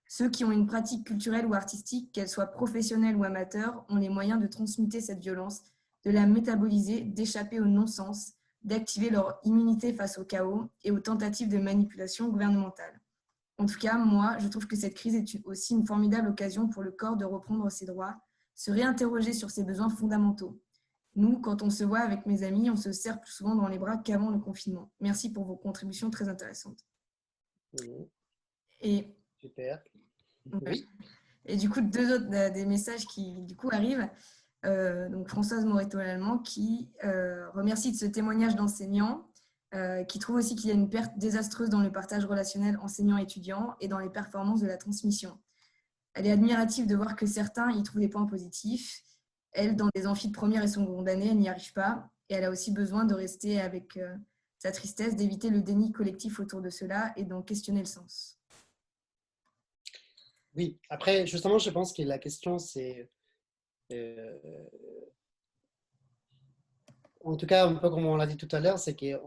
Ceux qui ont une pratique culturelle ou artistique, qu'elle soit professionnelle ou amateur, ont les moyens de transmuter cette violence, de la métaboliser, d'échapper au non-sens, d'activer leur immunité face au chaos et aux tentatives de manipulation gouvernementale. En tout cas, moi, je trouve que cette crise est aussi une formidable occasion pour le corps de reprendre ses droits, se réinterroger sur ses besoins fondamentaux. Nous, quand on se voit avec mes amis, on se serre plus souvent dans les bras qu'avant le confinement. Merci pour vos contributions très intéressantes. Et, super. Oui. Et du coup, 2 autres des messages qui du coup arrivent. Donc Françoise Moreto-Lallemand qui remercie de ce témoignage d'enseignant, qui trouve aussi qu'il y a une perte désastreuse dans le partage relationnel enseignant-étudiant et dans les performances de la transmission. Elle est admirative de voir que certains y trouvent des points positifs. Elle, dans des amphis de première et seconde année, elle n'y arrive pas. Et elle a aussi besoin de rester avec sa tristesse, d'éviter le déni collectif autour de cela et d'en questionner le sens. Oui, après, justement, je pense que la question, c'est... en tout cas, un peu comme on l'a dit tout à l'heure, c'est que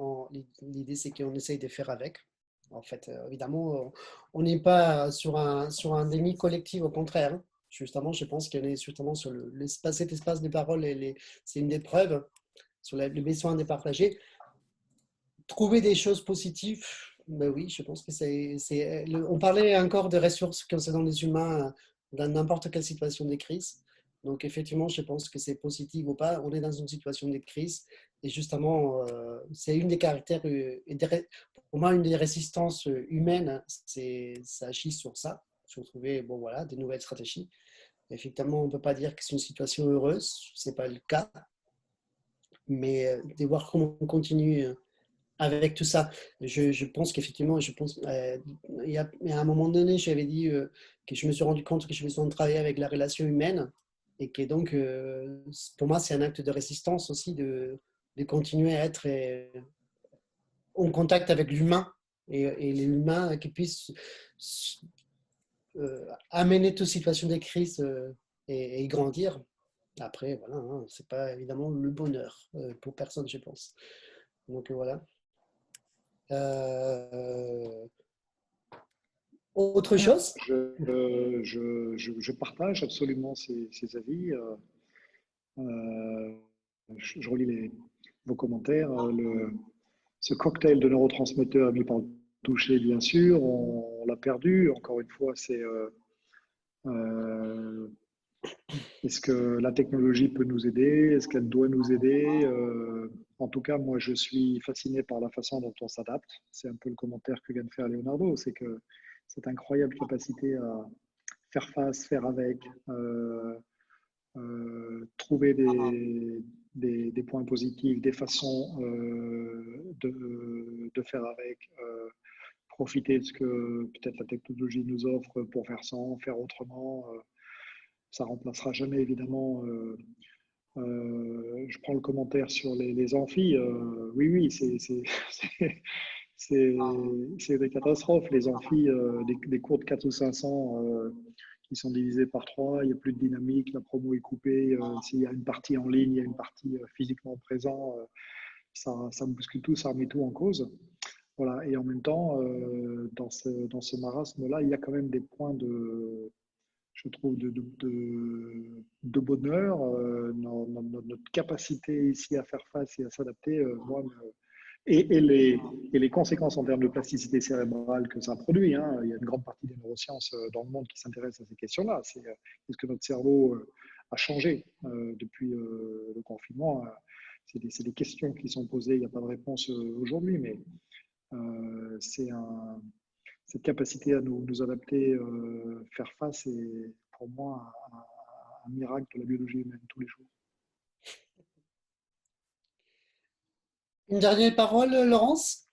l'idée, c'est qu'on essaye de faire avec. En fait, évidemment, on n'est pas sur un déni collectif, au contraire. Hein. Justement, je pense qu'on est justement sur cet espace de parole, c'est une des preuves sur le besoin de partager. Trouver des choses positives, ben oui, je pense que on parlait encore de ressources concernant les humains dans n'importe quelle situation de crise. Donc, effectivement, je pense que c'est positif ou pas. On est dans une situation de crise et justement, c'est une des caractères, pour moi, une des résistances humaines, ça agit sur ça, sur trouver des nouvelles stratégies. Effectivement, on ne peut pas dire que c'est une situation heureuse, ce n'est pas le cas, mais de voir comment on continue avec tout ça. Je pense qu'effectivement, il y a un moment donné, j'avais dit que je me suis rendu compte que je besoin de travailler avec la relation humaine et que donc, pour moi, c'est un acte de résistance aussi de continuer à être en contact avec l'humain et l'humain qui puisse amener toute situation de crise et grandir. Après, voilà, hein, c'est pas évidemment le bonheur pour personne, je pense. Donc voilà. Autre chose? Je partage absolument ces avis. Je relis vos commentaires. Ce cocktail de neurotransmetteurs mis par le toucher, bien sûr, on l'a perdu. Encore une fois, c'est est-ce que la technologie peut nous aider? Est-ce qu'elle doit nous aider? En tout cas, moi, je suis fasciné par la façon dont on s'adapte. C'est un peu le commentaire que vient de faire Leonardo. C'est que cette incroyable capacité à faire face, faire avec, trouver des points positifs, des façons de faire avec, profiter de ce que peut-être la technologie nous offre pour faire sans, faire autrement. Ça remplacera jamais, évidemment. Je prends le commentaire sur les amphis. Oui, oui, c'est des catastrophes. Les amphis, des cours de 4 ou 500 qui sont divisés par 3, il n'y a plus de dynamique, la promo est coupée. S'il y a une partie en ligne, il y a une partie physiquement présent, ça bouscule tout, ça remet tout en cause. Voilà. Et en même temps, dans ce marasme-là, il y a quand même des points je trouve, de bonheur. Notre capacité ici à faire face et à s'adapter, et les conséquences en termes de plasticité cérébrale que ça produit. Hein. Il y a une grande partie des neurosciences dans le monde qui s'intéressent à ces questions-là. Est-ce que notre cerveau a changé depuis le confinement? C'est des questions qui sont posées, il n'y a pas de réponse aujourd'hui, mais cette capacité à nous adapter, faire face, est pour moi un miracle de la biologie humaine tous les jours. Une dernière parole, Laurence?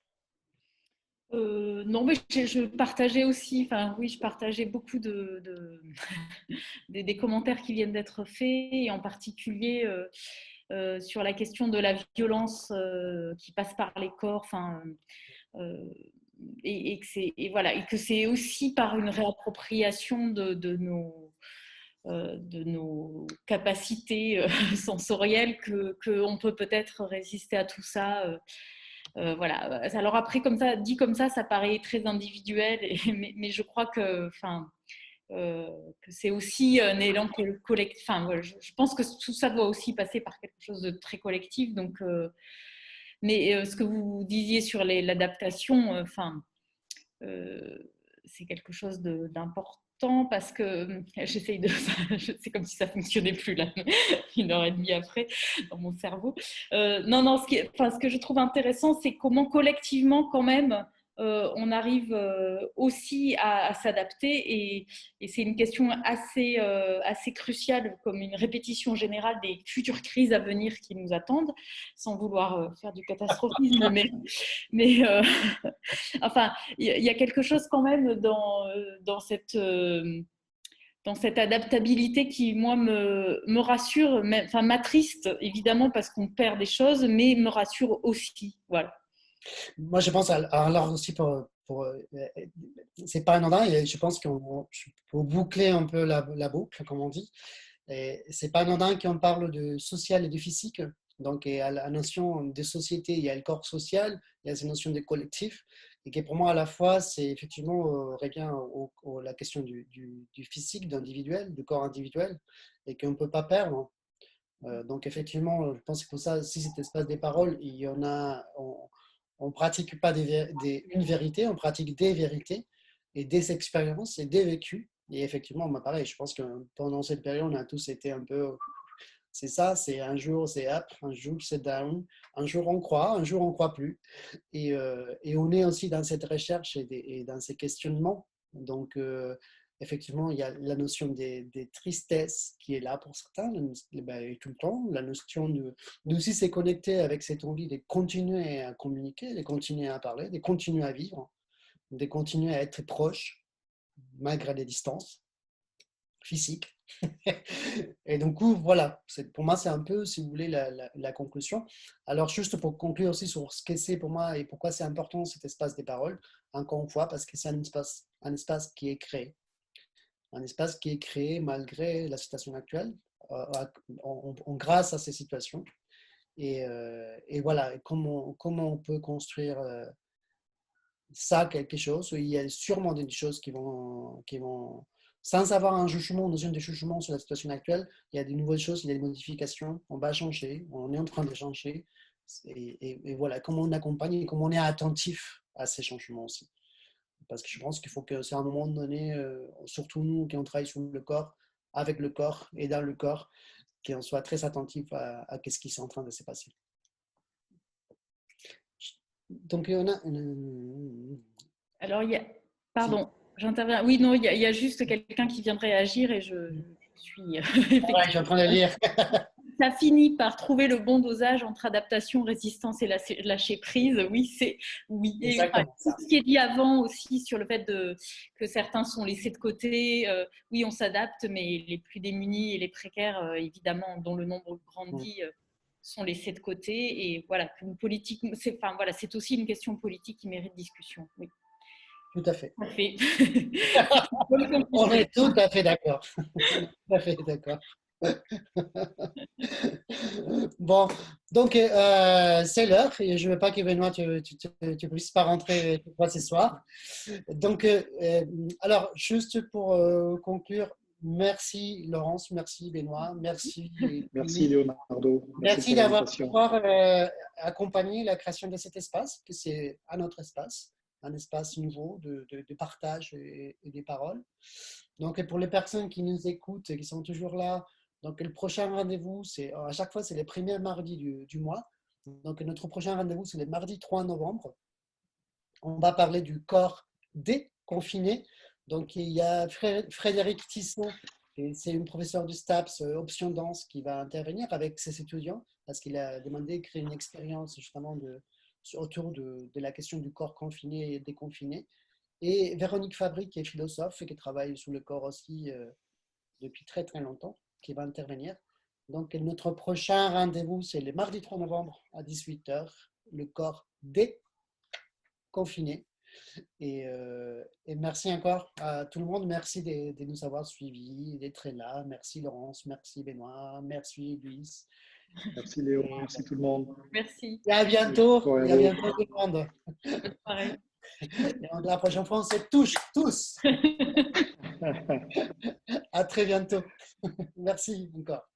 Non, mais je partageais aussi, enfin oui, je partageais beaucoup des commentaires qui viennent d'être faits, et en particulier sur la question de la violence qui passe par les corps, enfin, et voilà, et que c'est aussi par une réappropriation de nos capacités sensorielles qu'on peut peut-être résister à tout ça. Voilà. Alors après, dit comme ça paraît très individuel, mais je crois que c'est aussi un élan collectif. Enfin, voilà, je pense que tout ça doit aussi passer par quelque chose de très collectif. Donc, mais ce que vous disiez sur l'adaptation, c'est quelque chose d'important, parce que j'essaye de. C'est comme si ça fonctionnait plus là, 1 heure et demie après, dans mon cerveau. Non, ce que je trouve intéressant, c'est comment collectivement, quand même, on arrive aussi à s'adapter, et c'est une question assez cruciale, comme une répétition générale des futures crises à venir qui nous attendent, sans vouloir faire du catastrophisme, mais enfin, il y a quelque chose quand même dans cette adaptabilité qui, moi, me rassure, enfin m'attriste évidemment parce qu'on perd des choses, mais me rassure aussi. Voilà. Moi, je pense, alors aussi, c'est pas anodin, et je pense faut boucler un peu la boucle, comme on dit. Et c'est pas anodin qu'on parle de social et de physique. Donc, il y a la notion de société, il y a le corps social, il y a cette notion de collectif, et qui pour moi, à la fois, c'est effectivement revient la question du physique, d'individuel, du corps individuel, et qu'on ne peut pas perdre. Donc, effectivement, je pense que pour ça, si cet espace des paroles, il y en a, on ne pratique pas une vérité, on pratique des vérités et des expériences et des vécus. Et effectivement, moi, pareil, je pense que pendant cette période, on a tous été un peu. C'est ça, c'est un jour c'est up, un jour c'est down, un jour on croit, un jour on ne croit plus. Et on est aussi dans cette recherche et dans ces questionnements. Donc, effectivement, il y a la notion des tristesses qui est là pour certains, tout le temps. La notion de aussi se connecter avec cette envie de continuer à communiquer, de continuer à parler, de continuer à vivre, de continuer à être proche malgré les distances physiques. Et donc, voilà, pour moi, c'est un peu, si vous voulez, la conclusion. Alors, juste pour conclure aussi sur ce que c'est pour moi et pourquoi c'est important cet espace des paroles, encore une fois, parce que c'est un espace qui est créé. un espace qui est créé malgré la situation actuelle, grâce à ces situations. Et voilà, et comment on peut construire ça, quelque chose. Il y a sûrement des choses qui vont sans avoir un jugement, une notion de jugement sur la situation actuelle, il y a des nouvelles choses, il y a des modifications, on va changer, on est en train de changer. Et voilà, comment on accompagne et comment on est attentif à ces changements aussi. Parce que je pense qu'il faut que c'est à un moment donné, surtout nous qui on travaille sur le corps, avec le corps et dans le corps, qu'on soit très attentif à ce qui est en train de se passer. Donc, on a Alors, pardon, j'interviens. Oui, non, il y a juste quelqu'un qui vient de réagir et je suis ouais, je suis en train de lire. Ça finit par trouver le bon dosage entre adaptation, résistance et lâcher prise. Oui, oui. Et enfin, tout ce qui est dit avant aussi sur le fait que certains sont laissés de côté. Oui, on s'adapte, mais les plus démunis et les précaires, évidemment, dont le nombre grandit, sont laissés de côté. Et voilà, une politique, c'est aussi une question politique qui mérite discussion. Oui. Tout à fait. Tout à fait. On est tout à fait d'accord. Tout à fait d'accord. Bon, donc c'est l'heure et je ne veux pas que Benoît, tu puisses pas rentrer ce soir. Donc, alors, juste pour conclure, merci Laurence, merci Benoît, merci. Merci Leonardo. Merci d'avoir accompagné la création de cet espace, que c'est un autre espace, un espace nouveau de partage et des paroles. Donc, pour les personnes qui nous écoutent et qui sont toujours là, donc le prochain rendez-vous, à chaque fois, c'est les premiers mardis du mois. Donc, notre prochain rendez-vous, c'est le mardi 3 novembre. On va parler du corps déconfiné. Donc, il y a Frédéric Tisson, c'est une professeure du STAPS, option danse, qui va intervenir avec ses étudiants parce qu'il a demandé de créer une expérience justement autour de la question du corps confiné et déconfiné. Et Véronique Fabry, qui est philosophe et qui travaille sur le corps aussi depuis très très longtemps, qui va intervenir. Donc, notre prochain rendez-vous, c'est le mardi 3 novembre à 18h, le corps déconfiné. Et merci encore à tout le monde. Merci de nous avoir suivis, d'être là. Merci Laurence, merci Benoît, merci Luis. Merci Léo, merci tout le monde. Merci. Et à bientôt. Et à bientôt tout le monde. Pareil. Et la prochaine fois, on se touche tous. À très bientôt. Merci encore.